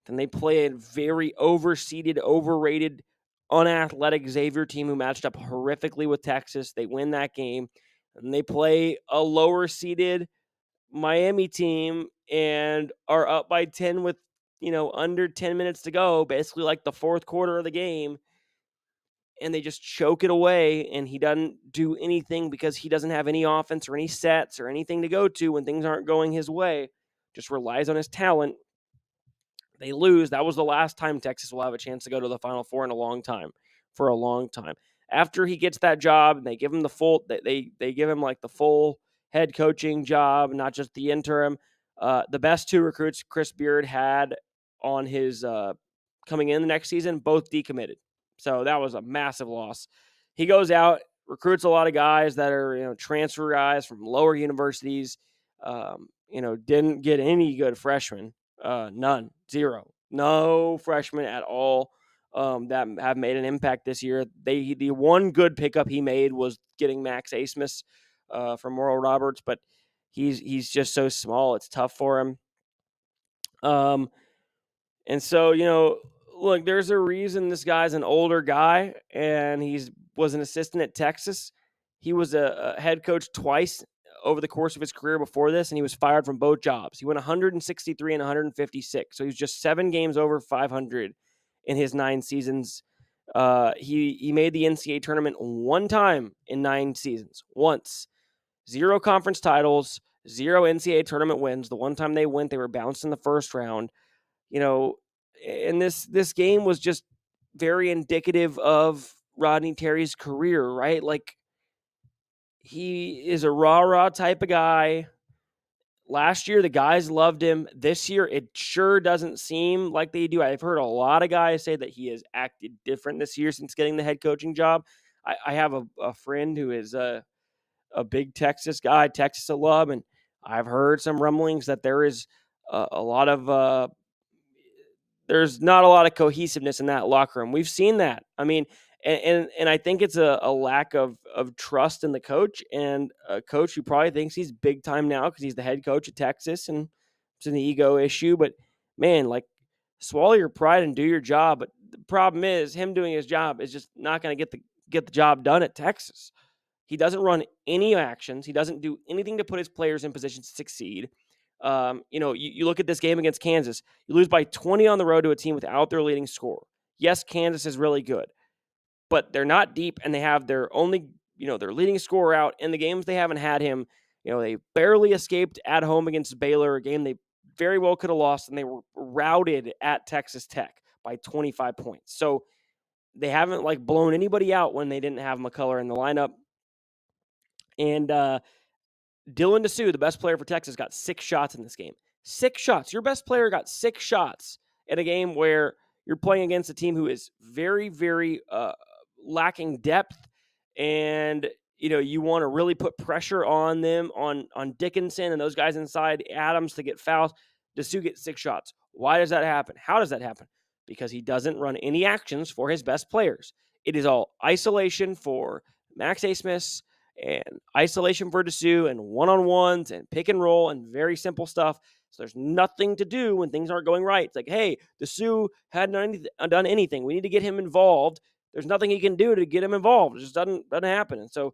Then they play a very overseeded, overrated, unathletic Xavier team who matched up horrifically with Texas. They win that game. And they play a lower-seeded Miami team and are up by 10 with, under 10 minutes to go, basically like the fourth quarter of the game. And they just choke it away, and he doesn't do anything because he doesn't have any offense or any sets or anything to go to when things aren't going his way. Just relies on his talent. They lose. That was the last time Texas will have a chance to go to the Final Four in a long time, for a long time. After he gets that job, and they give him the full, they give him like the full head coaching job, not just the interim. The best 2 recruits Chris Beard had on his coming in the next season, both decommitted. So that was a massive loss. He goes out, recruits a lot of guys that are, transfer guys from lower universities. Didn't get any good freshmen. None, 0. No freshmen at all that have made an impact this year. The one good pickup he made was getting Max Asmus from Oral Roberts, but he's just so small. It's tough for him. And so, look, there's a reason this guy's an older guy, and was an assistant at Texas. He was a head coach twice over the course of his career before this, and he was fired from both jobs. He went 163 and 156, so he was just 7 games over 500 in his 9 seasons. He made the NCAA tournament 1 time in 9 seasons, once. 0 conference titles, 0 NCAA tournament wins. The one time they went, they were bounced in the first round. And this game was just very indicative of Rodney Terry's career, right? Like, he is a rah-rah type of guy. Last year, the guys loved him. This year, it sure doesn't seem like they do. I've heard a lot of guys say that he has acted different this year since getting the head coaching job. I have a friend who is a big Texas guy, Texas alum, and I've heard some rumblings that there is a lot of there's not a lot of cohesiveness in that locker room. We've seen that. I mean, and I think it's a lack of trust in the coach, and a coach who probably thinks he's big time now because he's the head coach at Texas, and it's an ego issue. But man, like, swallow your pride and do your job. But the problem is, him doing his job is just not going to get the job done at Texas. He doesn't run any actions. He doesn't do anything to put his players in position to succeed. You look at this game against Kansas. You lose by 20 on the road to a team without their leading scorer. Yes, Kansas is really good, but they're not deep, and they have their leading scorer out. In the games they haven't had him, they barely escaped at home against Baylor, a game they very well could have lost, and they were routed at Texas Tech by 25 points. So they haven't blown anybody out when they didn't have McCullough in the lineup. And Dylan DeSue, the best player for Texas, got 6 shots in this game. 6 shots. Your best player got 6 shots in a game where you're playing against a team who is very, very lacking depth, and you want to really put pressure on them, on Dickinson and those guys inside Adams to get fouls. DeSue gets 6 shots. Why does that happen? How does that happen? Because he doesn't run any actions for his best players. It is all isolation for Max Asmus, and isolation for DeSue, and one-on-ones, and pick and roll, and very simple stuff. So there's nothing to do when things aren't going right. It's like, hey, DeSue hadn't done anything. We need to get him involved. There's nothing he can do to get him involved. It just doesn't happen. And so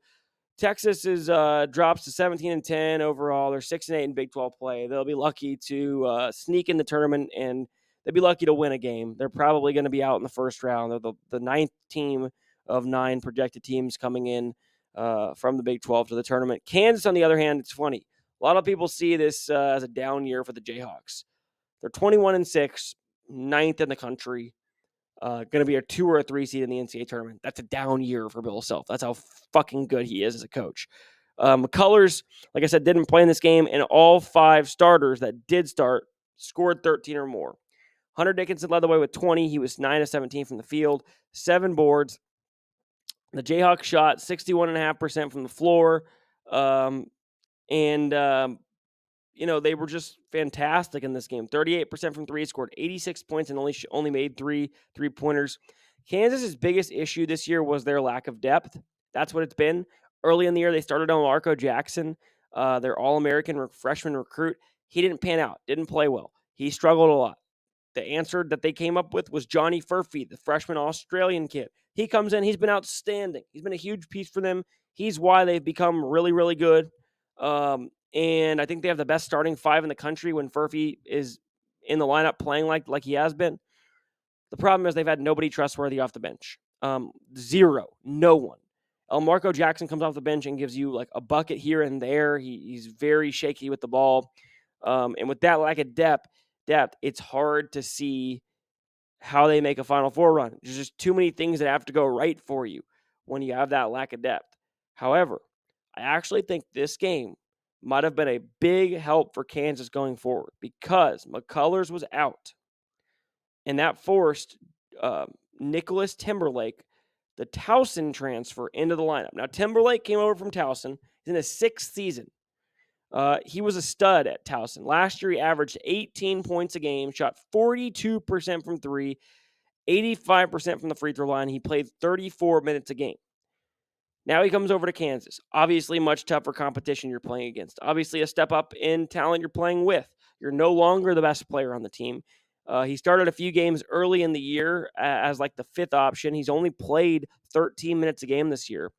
Texas drops to 17-10 overall. They're 6-8 in Big 12 play. They'll be lucky to sneak in the tournament, and they'll be lucky to win a game. They're probably going to be out in the first round. They're the 9th team of 9 projected teams coming in from the Big 12 to the tournament. Kansas, on the other hand, it's funny. A lot of people see this as a down year for the Jayhawks. They're 21-6, 9th in the country. Going to be a 2 or a 3 seed in the NCAA tournament. That's a down year for Bill Self. That's how fucking good he is as a coach. McCullers, like I said, didn't play in this game, and all 5 starters that did start scored 13 or more. Hunter Dickinson led the way with 20. He was 9 of 17 from the field, 7 boards. The Jayhawks shot 61.5% from the floor, they were just fantastic in this game. 38% from 3, scored 86 points, and only made 3 3-pointers. Kansas's biggest issue this year was their lack of depth. That's what it's been. Early in the year, they started on Marco Jackson, their All-American freshman recruit. He didn't pan out, didn't play well. He struggled a lot. The answer that they came up with was Johnny Furphy, the freshman Australian kid. He comes in. He's been outstanding. He's been a huge piece for them. He's why they've become really, really good. And I think they have the best starting 5 in the country when Furphy is in the lineup playing like he has been. The problem is they've had nobody trustworthy off the bench. Zero. No one. Marco Jackson comes off the bench and gives you like a bucket here and there. He's very shaky with the ball. And with that lack of depth, it's hard to see how they make a Final Four run. There's just too many things that have to go right for you when you have that lack of depth. However, I actually think this game might have been a big help for Kansas going forward because McCullers was out. And that forced Nicholas Timberlake, the Towson transfer, into the lineup. Now, Timberlake came over from Towson. He's in his 6th season. He was a stud at Towson. Last year, he averaged 18 points a game, shot 42% from 3, 85% from the free throw line. He played 34 minutes a game. Now he comes over to Kansas. Obviously, much tougher competition you're playing against. Obviously, a step up in talent you're playing with. You're no longer the best player on the team. He started a few games early in the year as like the 5th option. He's only played 13 minutes a game this year,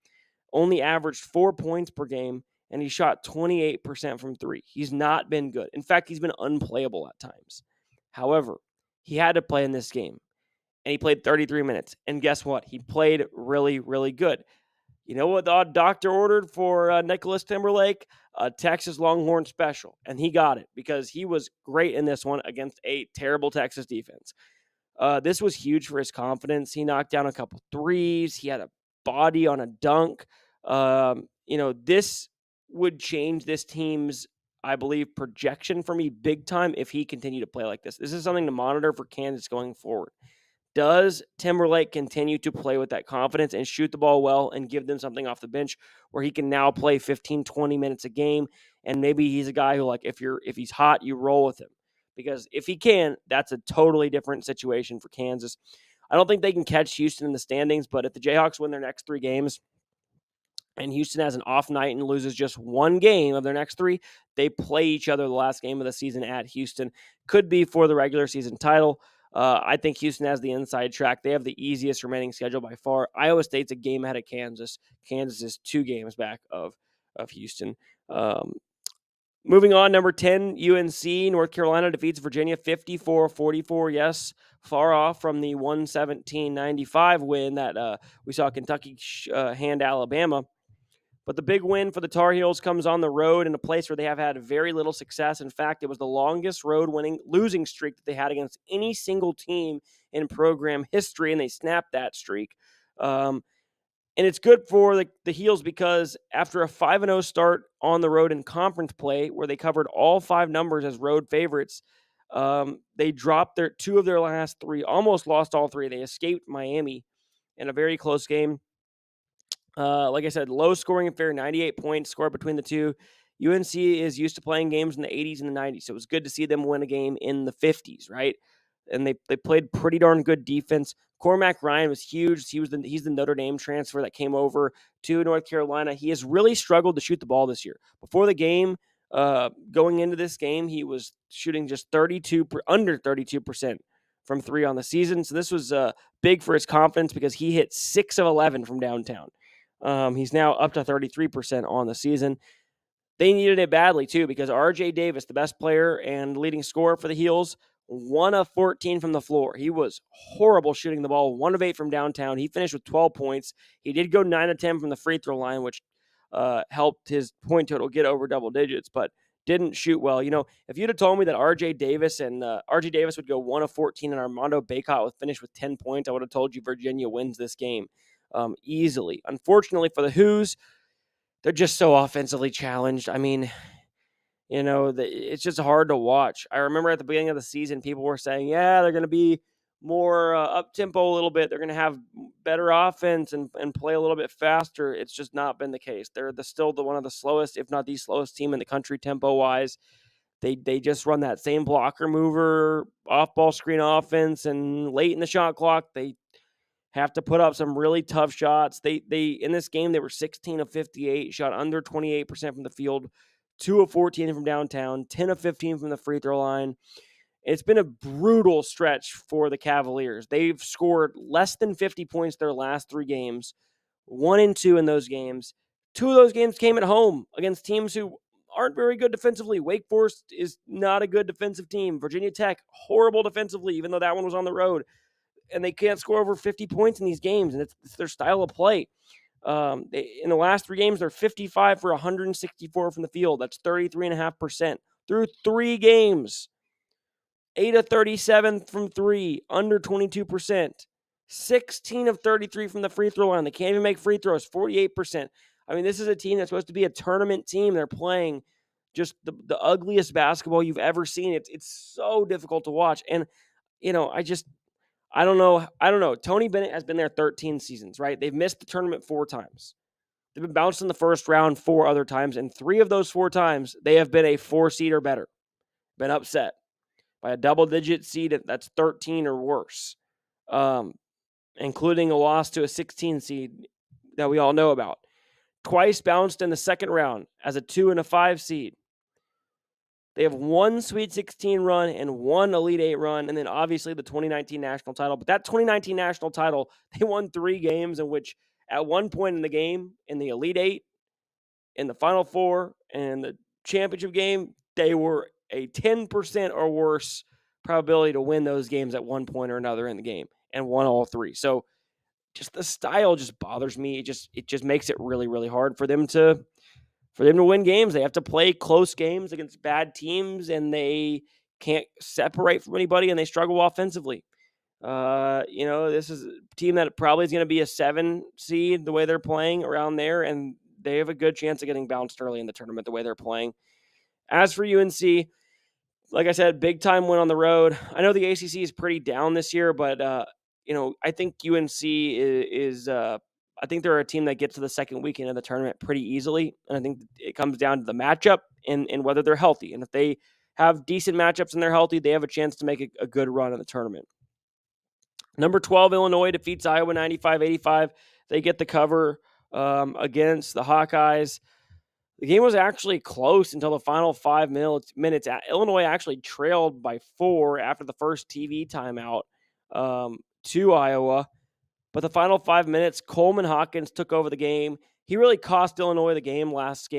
only averaged 4 points per game, and he shot 28% from 3. He's not been good. In fact, he's been unplayable at times. However, he had to play in this game, and he played 33 minutes. And guess what? He played really, really good. You know what the doctor ordered for Nicholas Timberlake? A Texas Longhorn special, and he got it because he was great in this one against a terrible Texas defense. This was huge for his confidence. He knocked down a couple threes. He had a body on a dunk. This would change this team's, I believe, projection for me big time if he continued to play like this. This is something to monitor for Kansas going forward. Does Timberlake continue to play with that confidence and shoot the ball well and give them something off the bench where he can now play 15, 20 minutes a game? And maybe he's a guy who, like, if he's hot, you roll with him. Because if he can, that's a totally different situation for Kansas. I don't think they can catch Houston in the standings, but if the Jayhawks win their next 3 games and Houston has an off night and loses just 1 game of their next 3, they play each other the last game of the season at Houston. Could be for the regular season title. I think Houston has the inside track. They have the easiest remaining schedule by far. Iowa State's a game ahead of Kansas. Kansas is 2 games back of Houston. Moving on, number 10, UNC, North Carolina defeats Virginia 54-44. Yes, far off from the 117-95 win that we saw Kentucky hand Alabama. But the big win for the Tar Heels comes on the road in a place where they have had very little success. In fact, it was the longest losing streak that they had against any single team in program history, and they snapped that streak. And it's good for the Heels because after a 5-0 start on the road in conference play, where they covered all 5 numbers as road favorites, they dropped 2 of their last 3, almost lost all 3. They escaped Miami in a very close game. Like I said, low scoring affair, 98 points scored between the two. UNC is used to playing games in the 80s and the 90s, so it was good to see them win a game in the 50s, right? And they played pretty darn good defense. Cormac Ryan was huge. He's the Notre Dame transfer that came over to North Carolina. He has really struggled to shoot the ball this year. Before the game, going into this game, he was shooting just under 32% from 3 on the season. So this was big for his confidence because he hit 6 of 11 from downtown. He's now up to 33% on the season. They needed it badly, too, because R.J. Davis, the best player and leading scorer for the Heels, 1 of 14 from the floor. He was horrible shooting the ball, 1 of 8 from downtown. He finished with 12 points. He did go 9 of 10 from the free throw line, which helped his point total get over double digits, but didn't shoot well. If you'd have told me that R.J. Davis would go 1 of 14 and Armando Bacot would finish with 10 points, I would have told you Virginia wins this game easily. Unfortunately for the Hoos, they're just so offensively challenged. I mean, it's just hard to watch. I remember at the beginning of the season, people were saying, yeah, they're going to be more up-tempo a little bit. They're going to have better offense and play a little bit faster. It's just not been the case. They're still one of the slowest, if not the slowest team in the country tempo-wise. They just run that same blocker mover, off-ball screen offense, and late in the shot clock, they have to put up some really tough shots. They in this game, they were 16 of 58, shot under 28% from the field, 2 of 14 from downtown, 10 of 15 from the free throw line. It's been a brutal stretch for the Cavaliers. They've scored less than 50 points their last 3 games, 1 and 2 in those games. 2 of those games came at home against teams who aren't very good defensively. Wake Forest is not a good defensive team. Virginia Tech, horrible defensively, even though that one was on the road. And they can't score over 50 points in these games, and it's their style of play. In the last 3 games, they're 55 for 164 from the field. That's 33.5%. Through 3 games, 8 of 37 from 3, under 22%. 16 of 33 from the free throw line. They can't even make free throws, 48%. I mean, this is a team that's supposed to be a tournament team. They're playing just the ugliest basketball you've ever seen. It's so difficult to watch. And, I don't know. Tony Bennett has been there 13 seasons, right? They've missed the tournament 4 times. They've been bounced in the first round 4 other times, and 3 of those 4 times, they have been a 4 seed or better. Been upset by a double-digit seed that's 13 or worse, including a loss to a 16 seed that we all know about. Twice bounced in the second round as a 2 and a 5 seed. They have 1 Sweet 16 run and 1 Elite 8 run, and then obviously the 2019 national title. But that 2019 national title, they won 3 games in which at one point in the game, in the Elite 8, in the Final Four, and the championship game, they were a 10% or worse probability to win those games at one point or another in the game, and won all 3. So just the style just bothers me. It just makes it really, really hard for them to win games. They have to play close games against bad teams, and they can't separate from anybody, and they struggle offensively. This is a team that probably is going to be a 7 seed the way they're playing around there, and they have a good chance of getting bounced early in the tournament the way they're playing. As for UNC, like I said, big time win on the road. I know the ACC is pretty down this year, but I think UNC is I think they're a team that gets to the second weekend of the tournament pretty easily. And I think it comes down to the matchup and whether they're healthy. And if they have decent matchups and they're healthy, they have a chance to make a good run in the tournament. Number 12, Illinois defeats Iowa 95-85. They get the cover against the Hawkeyes. The game was actually close until the final 5 minutes. Illinois actually trailed by 4 after the first TV timeout to Iowa. But the final 5 minutes, Coleman Hawkins took over the game. He really cost Illinois the game last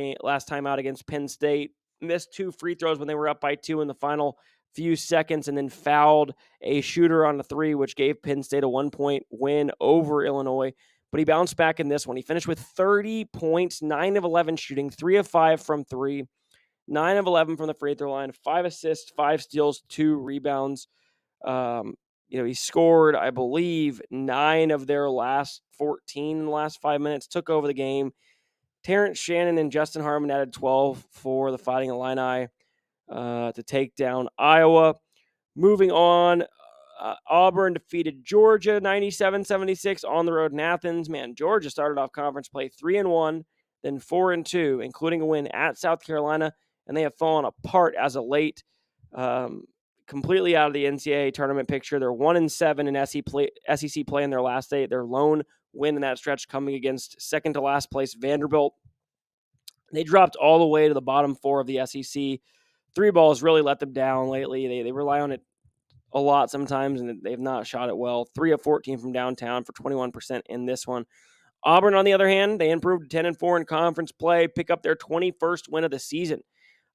time out against Penn State. Missed 2 free throws when they were up by 2 in the final few seconds, and then fouled a shooter on the 3, which gave Penn State a 1-point win over Illinois. But he bounced back in this one. He finished with 30 points, 9 of 11 shooting, 3 of 5 from 3, 9 of 11 from the free throw line, 5 assists, 5 steals, 2 rebounds. He scored, I believe, 9 of their last 14 in the last 5 minutes, took over the game. Terrence Shannon and Justin Harmon added 12 for the Fighting Illini to take down Iowa. Moving on, Auburn defeated Georgia 97-76 on the road in Athens. Man, Georgia started off conference play 3-1, then 4-2, including a win at South Carolina, and they have fallen apart as of late. Completely out of the NCAA tournament picture. They're 1-7 in SEC play in their last 8. Their lone win in that stretch coming against second to last place Vanderbilt. They dropped all the way to the bottom 4 of the SEC. 3 balls really let them down lately. They rely on it a lot sometimes, and they've not shot it well. 3 of 14 from downtown for 21% in this one. Auburn, on the other hand, they improved to 10-4 in conference play, pick up their 21st win of the season.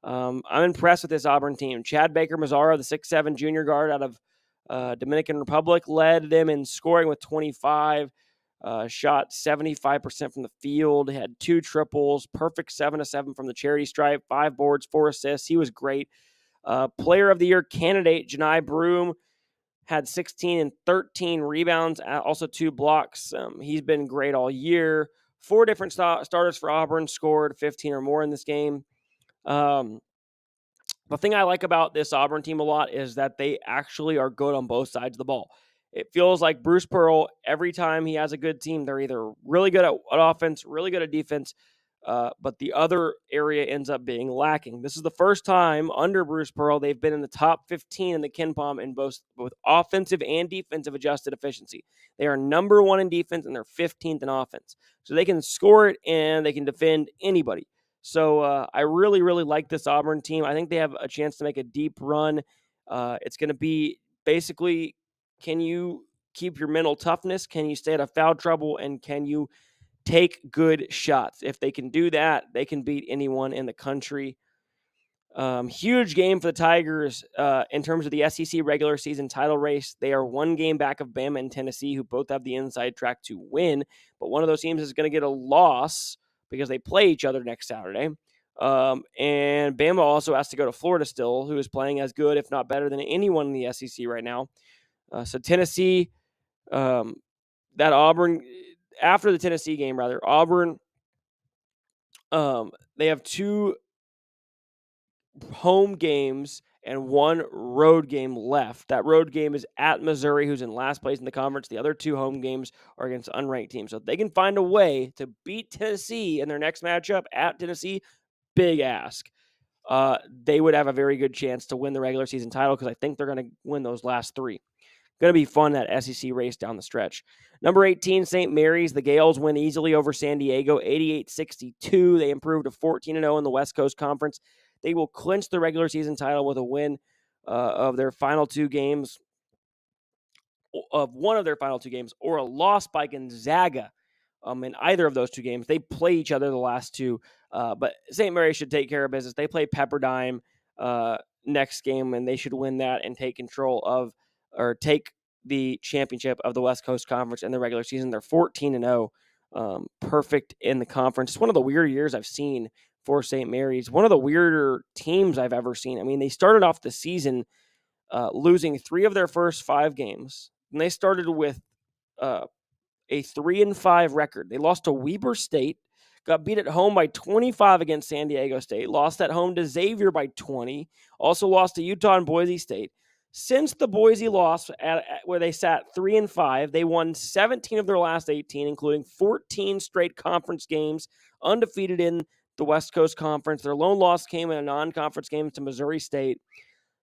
I'm impressed with this Auburn team. Chad Baker-Mazara, the 6'7 junior guard out of Dominican Republic, led them in scoring with 25, shot 75% from the field, had 2 triples, perfect 7 of 7 from the charity stripe, 5 boards, 4 assists. He was great. Player of the Year candidate, Janai Broom, had 16 and 13 rebounds, also 2 blocks. He's been great all year. 4 different starters for Auburn scored 15 or more in this game. The thing I like about this Auburn team a lot is that they actually are good on both sides of the ball. It feels like Bruce Pearl, every time he has a good team, they're either really good at offense, really good at defense, but the other area ends up being lacking. This is the first time under Bruce Pearl they've been in the top 15 in the KenPom in both offensive and defensive adjusted efficiency. They are number 1 in defense and they're 15th in offense. So they can score it and they can defend anybody. So I really, really like this Auburn team. I think they have a chance to make a deep run. It's going to be basically, can you keep your mental toughness? Can you stay out of foul trouble? And can you take good shots? If they can do that, they can beat anyone in the country. Huge game for the Tigers in terms of the SEC regular season title race. They are 1 game back of Bama and Tennessee, who both have the inside track to win. But one of those teams is going to get a loss because they play each other next Saturday. And Bama also has to go to Florida still, who is playing as good, if not better, than anyone in the SEC right now. So Tennessee, that Auburn, after the Tennessee game, Auburn, they have 2 home games and 1 road game left. That road game is at Missouri, who's in last place in the conference. The other 2 home games are against unranked teams. So if they can find a way to beat Tennessee in their next matchup at Tennessee, big ask. They would have a very good chance to win the regular season title because I think they're going to win those last 3. Going to be fun, that SEC race down the stretch. Number 18, St. Mary's. The Gales win easily over San Diego, 88-62. They improved to 14-0 in the West Coast Conference. They will clinch the regular season title with a win of their final 2 games, of one of their final 2 games, or a loss by Gonzaga in either of those 2 games. They play each other the last 2, but St. Mary's should take care of business. They play Pepperdine next game, and they should win that and take control of, or take the championship of the West Coast Conference in the regular season. They're 14-0, perfect in the conference. It's one of the weirder years I've seen for St. Mary's. One of the weirder teams I've ever seen. I mean, they started off the season losing 3 of their first 5 games, and they started with a 3-5 record. They lost to Weber State, got beat at home by 25 against San Diego State, lost at home to Xavier by 20, also lost to Utah and Boise State. Since the Boise loss, where they sat 3-5, they won 17 of their last 18, including 14 straight conference games, undefeated in the West Coast Conference. Their lone loss came in a non-conference game to Missouri State.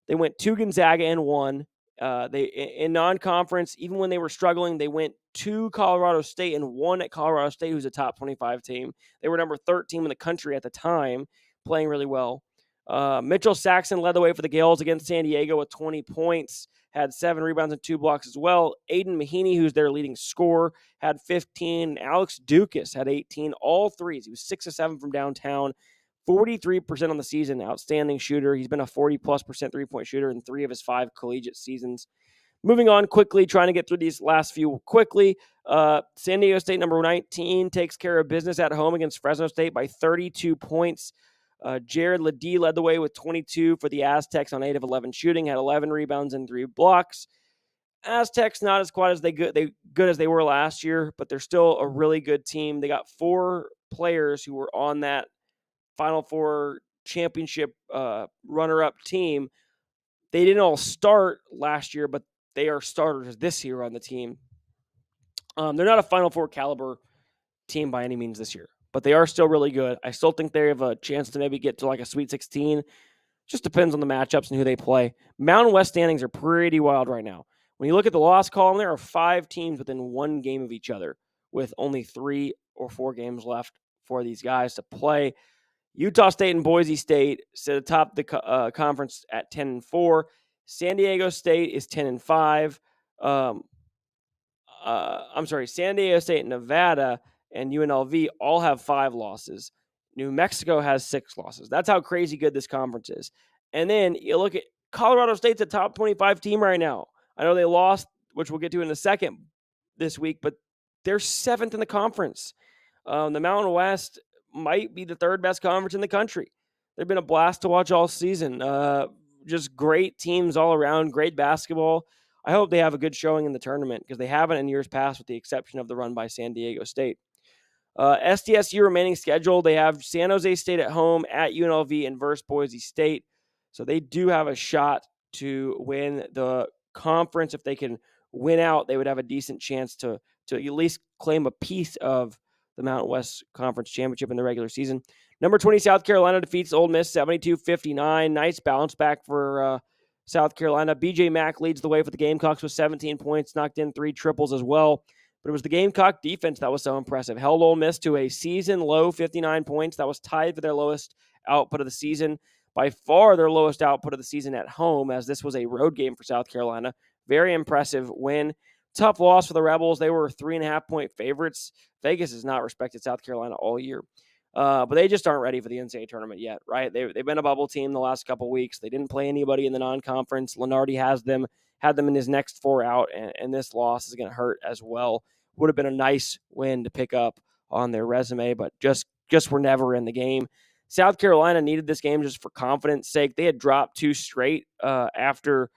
They went to Gonzaga and won. They in non-conference, even when they were struggling, they went to Colorado State and won at Colorado State, who's a top 25 team. They were number 13 in the country at the time, playing really well. Mitchell Saxon led the way for the Gales against San Diego with 20 points, had 7 rebounds and 2 blocks as well. Aiden Mahaney, who's their leading scorer, had 15. Alex Dukas had 18, all threes. He was 6 of 7 from downtown. 43% on the season, outstanding shooter. He's been a 40+% three-point shooter in 3 of his 5 collegiate seasons. Moving on quickly, trying to get through these last few quickly. San Diego State, number 19, takes care of business at home against Fresno State by 32 points. Jared Ledee led the way with 22 for the Aztecs on 8 of 11 shooting, had 11 rebounds and 3 blocks. Aztecs not as quite as good as they were last year, but they're still a really good team. They got 4 players who were on that Final Four championship runner-up team. They didn't all start last year, but they are starters this year on the team. They're not a Final Four caliber team by any means this year, but they are still really good. I still think they have a chance to maybe get to like a Sweet 16. Just depends on the matchups and who they play. Mountain West standings are pretty wild right now. When you look at the loss column, there are 5 teams within 1 game of each other with only 3 or 4 games left for these guys to play. Utah State and Boise State sit atop the conference at 10-4. San Diego State is 10-5. San Diego State, Nevada, and UNLV all have 5 losses. New Mexico has 6 losses. That's how crazy good this conference is. And then you look at Colorado State's a top 25 team right now. I know they lost, which we'll get to in a second this week, but they're 7th in the conference. The Mountain West might be the 3rd best conference in the country. They've been a blast to watch all season. Just great teams all around, great basketball. I hope they have a good showing in the tournament because they haven't in years past with the exception of the run by San Diego State. SDSU remaining schedule, they have San Jose State at home, at UNLV, and versus Boise State. So they do have a shot to win the conference. If they can win out, they would have a decent chance to at least claim a piece of the Mountain West Conference Championship in the regular season. Number 20, South Carolina defeats Ole Miss 72-59. Nice bounce back for South Carolina. BJ Mack leads the way for the Gamecocks with 17 points, knocked in 3 triples as well. But it was the Gamecock defense that was so impressive. Held Ole Miss to a season-low 59 points. That was tied for their lowest output of the season. By far their lowest output of the season at home, as this was a road game for South Carolina. Very impressive win. Tough loss for the Rebels. They were 3.5-point favorites. Vegas has not respected South Carolina all year. But they just aren't ready for the NCAA tournament yet, right? They've been a bubble team the last couple weeks. They didn't play anybody in the non-conference. Lenardi had them in his next 4 out, and this loss is going to hurt as well. Would have been a nice win to pick up on their resume, but just were never in the game. South Carolina needed this game just for confidence sake. They had dropped 2 straight after a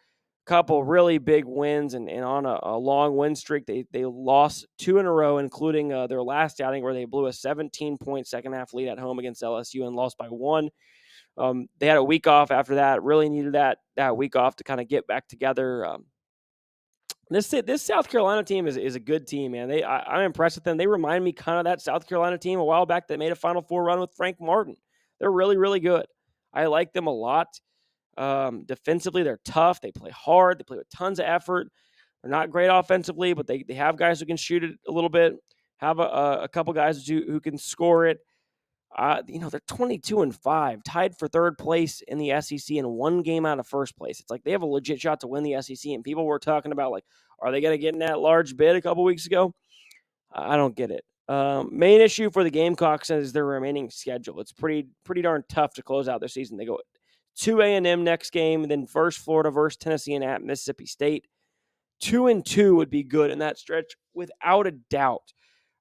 couple really big wins, and on a long win streak. They lost 2 in a row, including their last outing where they blew a 17-point second-half lead at home against LSU and lost by 1. They had a week off after that. Really needed that week off to kind of get back together. This South Carolina team is a good team, man. I'm impressed with them. They remind me kind of that South Carolina team a while back that made a Final Four run with Frank Martin. They're really, really good. I like them a lot. Defensively, they're tough. They play hard. They play with tons of effort. They're not great offensively, but they have guys who can shoot it a little bit. Have a couple guys who can score it. They're 22-5, tied for third place in the SEC and 1 game out of first place. It's like they have a legit shot to win the SEC, and people were talking about, like, are they going to get in that large bid a couple weeks ago? I don't get it. Main issue for the Gamecocks is their remaining schedule. It's pretty darn tough to close out their season. They go to A&M next game, and then versus Florida, versus Tennessee, and at Mississippi State. 2-2 would be good in that stretch without a doubt.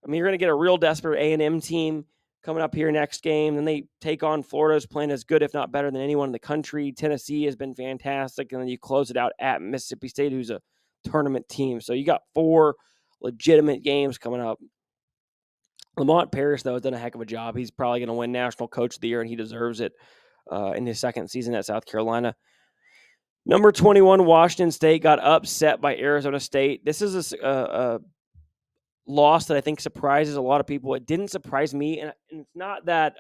I mean, you're going to get a real desperate A&M team coming up here next game. Then they take on Florida's playing as good, if not better, than anyone in the country. Tennessee has been fantastic. And then you close it out at Mississippi State, who's a tournament team. So you got 4 legitimate games coming up. Lamont Paris, though, has done a heck of a job. He's probably going to win National Coach of the Year, and he deserves it in his second season at South Carolina. Number 21, Washington State got upset by Arizona State. This is a loss that I think surprises a lot of people. It didn't surprise me, and it's not that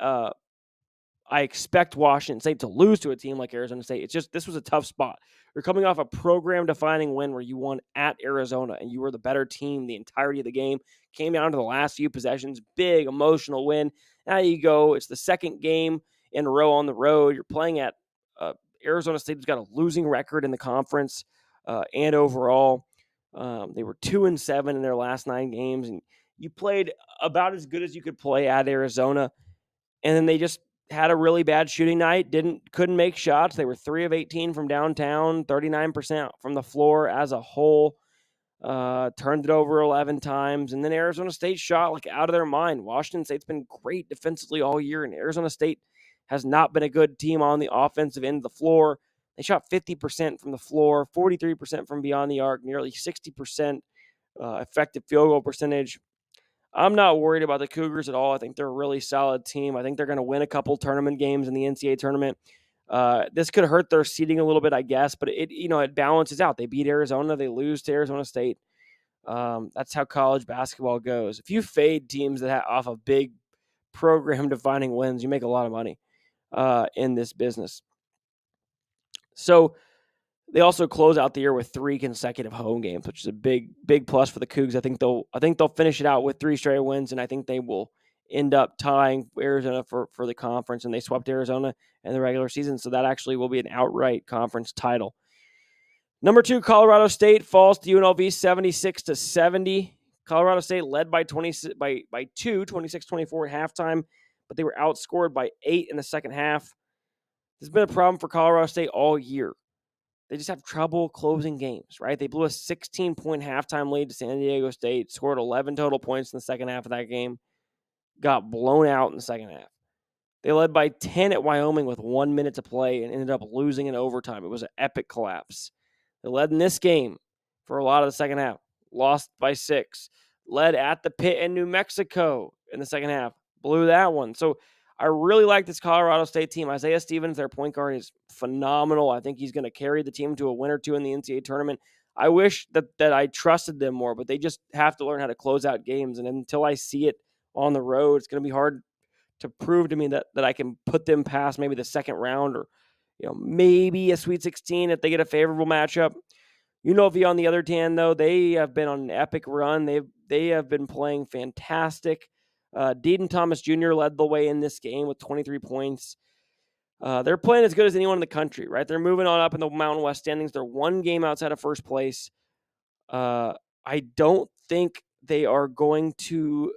I expect Washington State to lose to a team like Arizona State. It's just this was a tough spot. You're coming off a program-defining win where you won at Arizona, and you were the better team the entirety of the game. Came down to the last few possessions. Big, emotional win. Now you go. It's the second game in a row on the road. You're playing at Arizona State, who's got a losing record in the conference and overall. They were 2-7 in their last 9 games, and you played about as good as you could play at Arizona. And then they just had a really bad shooting night. Couldn't make shots. They were 3 of 18 from downtown, 39% from the floor as a whole. Turned it over 11 times, and then Arizona State shot like out of their mind. Washington State's been great defensively all year, and Arizona State has not been a good team on the offensive end of the floor. They shot 50% from the floor, 43% from beyond the arc, nearly 60% effective field goal percentage. I'm not worried about the Cougars at all. I think they're a really solid team. I think they're going to win a couple tournament games in the NCAA tournament. This could hurt their seeding a little bit, I guess, but it balances out. They beat Arizona, they lose to Arizona State. That's how college basketball goes. If you fade teams that have off of big program-defining wins, you make a lot of money in this business. So they also close out the year with 3 consecutive home games, which is a big plus for the Cougs. I think they'll finish it out with 3 straight wins, and I think they will end up tying Arizona for the conference, and they swept Arizona in the regular season, so that actually will be an outright conference title. Number 2, Colorado State falls to UNLV 76-70. Colorado State led by 2, 26-24 at halftime, but they were outscored by 8 in the second half. This has been a problem for Colorado State all year. They just have trouble closing games, right? They blew a 16-point halftime lead to San Diego State, scored 11 total points in the second half of that game, got blown out in the second half. They led by 10 at Wyoming with 1 minute to play and ended up losing in overtime. It was an epic collapse. They led in this game for a lot of the second half, lost by 6. Led at the Pit in New Mexico in the second half. Blew that one. So I really like this Colorado State team. Isaiah Stevens, their point guard, is phenomenal. I think he's going to carry the team to a win or two in the NCAA tournament. I wish that I trusted them more, but they just have to learn how to close out games. And until I see it on the road, it's going to be hard to prove to me that I can put them past maybe the second round or maybe a Sweet 16 if they get a favorable matchup. UNLV on the other hand, though, they have been on an epic run. They have been playing fantastic. Deaton Thomas Jr. led the way in this game with 23 points. They're playing as good as anyone in the country, right? They're moving on up in the Mountain West standings. They're one game outside of first place. I don't think they are going to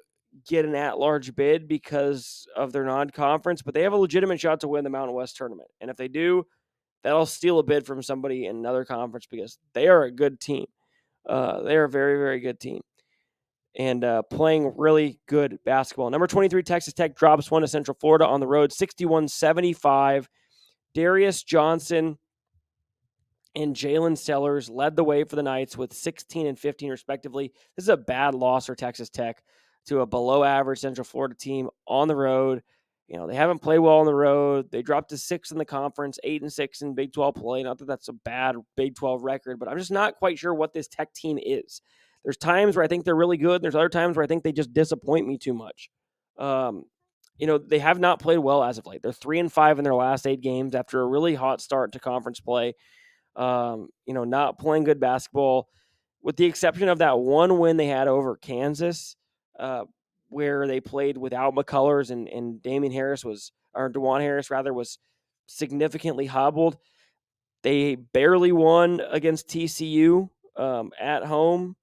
get an at-large bid because of their non-conference, but they have a legitimate shot to win the Mountain West tournament. And if they do, that'll steal a bid from somebody in another conference because they are a good team. They are a very, very good team and playing really good basketball. Number 23, Texas Tech drops one to Central Florida on the road, 61-75. Darius Johnson and Jalen Sellers led the way for the Knights with 16 and 15 respectively. This is a bad loss for Texas Tech to a below-average Central Florida team on the road. They haven't played well on the road. They dropped to 6th in the conference, 8-6 in Big 12 play. Not that that's a bad Big 12 record, but I'm just not quite sure what this Tech team is. There's times where I think they're really good. And there's other times where I think they just disappoint me too much. They have not played well as of late. They're 3-5 in their last 8 games after a really hot start to conference play. Not playing good basketball, with the exception of that one win they had over Kansas, where they played without McCullers and DeJuan Harris was significantly hobbled. They barely won against TCU at home.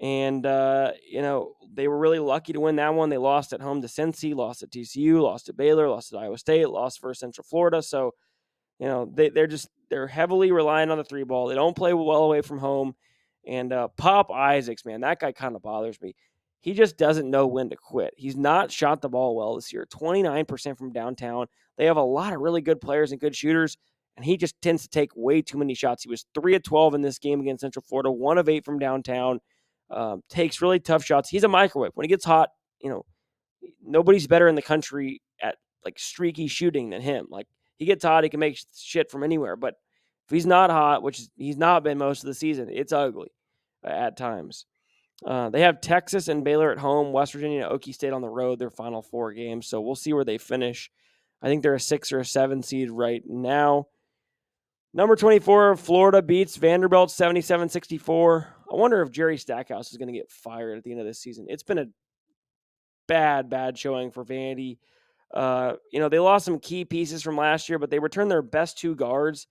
And, they were really lucky to win that one. They lost at home to Cincy, lost at TCU, lost to Baylor, lost at Iowa State, lost for Central Florida. So, they're heavily relying on the three ball. They don't play well away from home. And Pop Isaacs, man, that guy kind of bothers me. He just doesn't know when to quit. He's not shot the ball well this year. 29% from downtown. They have a lot of really good players and good shooters, and he just tends to take way too many shots. He was 3 of 12 in this game against Central Florida, 1 of 8 from downtown. Takes really tough shots. He's a microwave. When he gets hot, nobody's better in the country at streaky shooting than him. He gets hot, he can make shit from anywhere. But if he's not hot, which he's not been most of the season, it's ugly at times. They have Texas and Baylor at home, West Virginia and Okie State on the road, their final 4 games. So we'll see where they finish. I think they're a 6 or a 7 seed right now. Number 24, Florida beats Vanderbilt 77-64. I wonder if Jerry Stackhouse is going to get fired at the end of this season. It's been a bad showing for Vandy. They lost some key pieces from last year, but they returned their best 2 guards.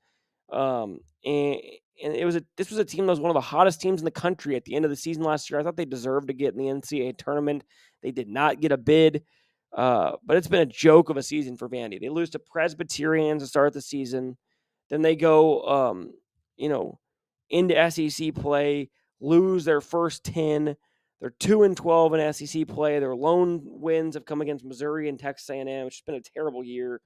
And this was a team that was one of the hottest teams in the country at the end of the season last year. I thought they deserved to get in the NCAA tournament. They did not get a bid, but it's been a joke of a season for Vandy. They lose to Presbyterian to start the season. Then they go, into SEC play, lose their first 10. They're 2-12 in SEC play. Their lone wins have come against Missouri and Texas A&M, which has been a terrible year.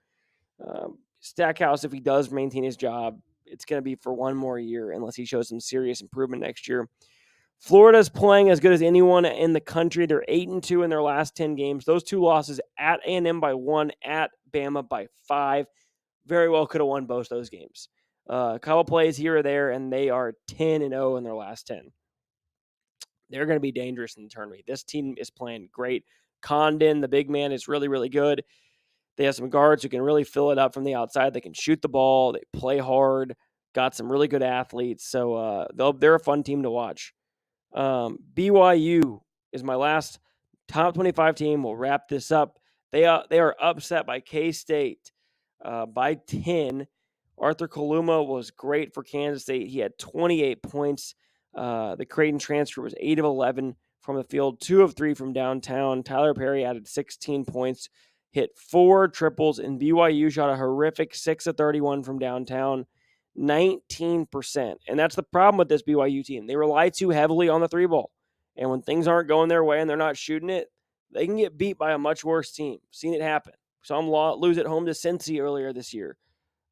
Stackhouse, if he does maintain his job, it's going to be for 1 more year unless he shows some serious improvement next year. Florida's playing as good as anyone in the country. They're 8-2 in their last 10 games. Those 2 losses at A&M by 1, at Bama by 5. Very well could have won both those games. A couple plays here or there, and they are 10-0 in their last 10. They're going to be dangerous in the tournament. This team is playing great. Condon, the big man, is really, really good. They have some guards who can really fill it up from the outside. They can shoot the ball. They play hard. Got some really good athletes. So they're a fun team to watch. BYU is my last top 25 team. We'll wrap this up. They are upset by K-State by 10. Arthur Kaluma was great for Kansas State. He had 28 points. The Creighton transfer was 8 of 11 from the field, 2 of 3 from downtown. Tyler Perry added 16 points, hit 4 triples, and BYU shot a horrific 6 of 31 from downtown, 19%. And that's the problem with this BYU team. They rely too heavily on the 3 ball. And when things aren't going their way and they're not shooting it, they can get beat by a much worse team. Seen it happen. Saw them lose at home to Cincy earlier this year.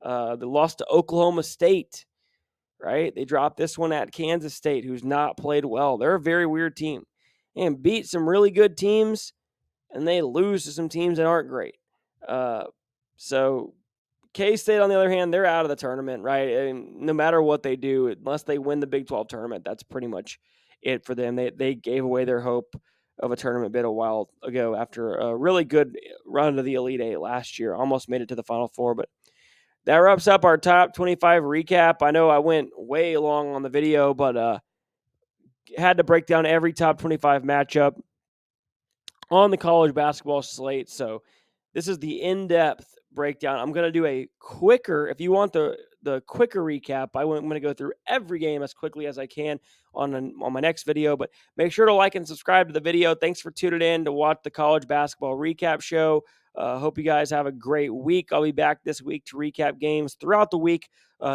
They lost to Oklahoma State, right? They dropped this one at Kansas State, who's not played well. They're a very weird team and beat some really good teams and they lose to some teams that aren't great. So K-State, on the other hand, they're out of the tournament, right? And no matter what they do, unless they win the Big 12 tournament, that's pretty much it for them. They gave away their hope of a tournament bid a while ago after a really good run to the Elite Eight last year. Almost made it to the Final Four, but that wraps up our top 25 recap. I know I went way long on the video, but had to break down every top 25 matchup on the college basketball slate. So this is the in-depth breakdown. I'm going to do a quicker, if you want the quicker recap, I'm going to go through every game as quickly as I can on my next video. But make sure to like and subscribe to the video. Thanks for tuning in to watch the college basketball recap show. Hope you guys have a great week. I'll be back this week to recap games throughout the week,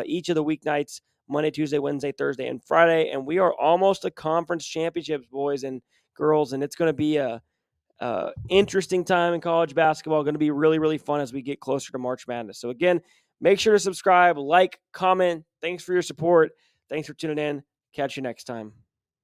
each of the weeknights, Monday, Tuesday, Wednesday, Thursday, and Friday. And we are almost to conference championships, boys and girls, and it's going to be a interesting time in college basketball. Going to be really, really fun as we get closer to March Madness. So again, make sure to subscribe, like, comment. Thanks for your support. Thanks for tuning in. Catch you next time.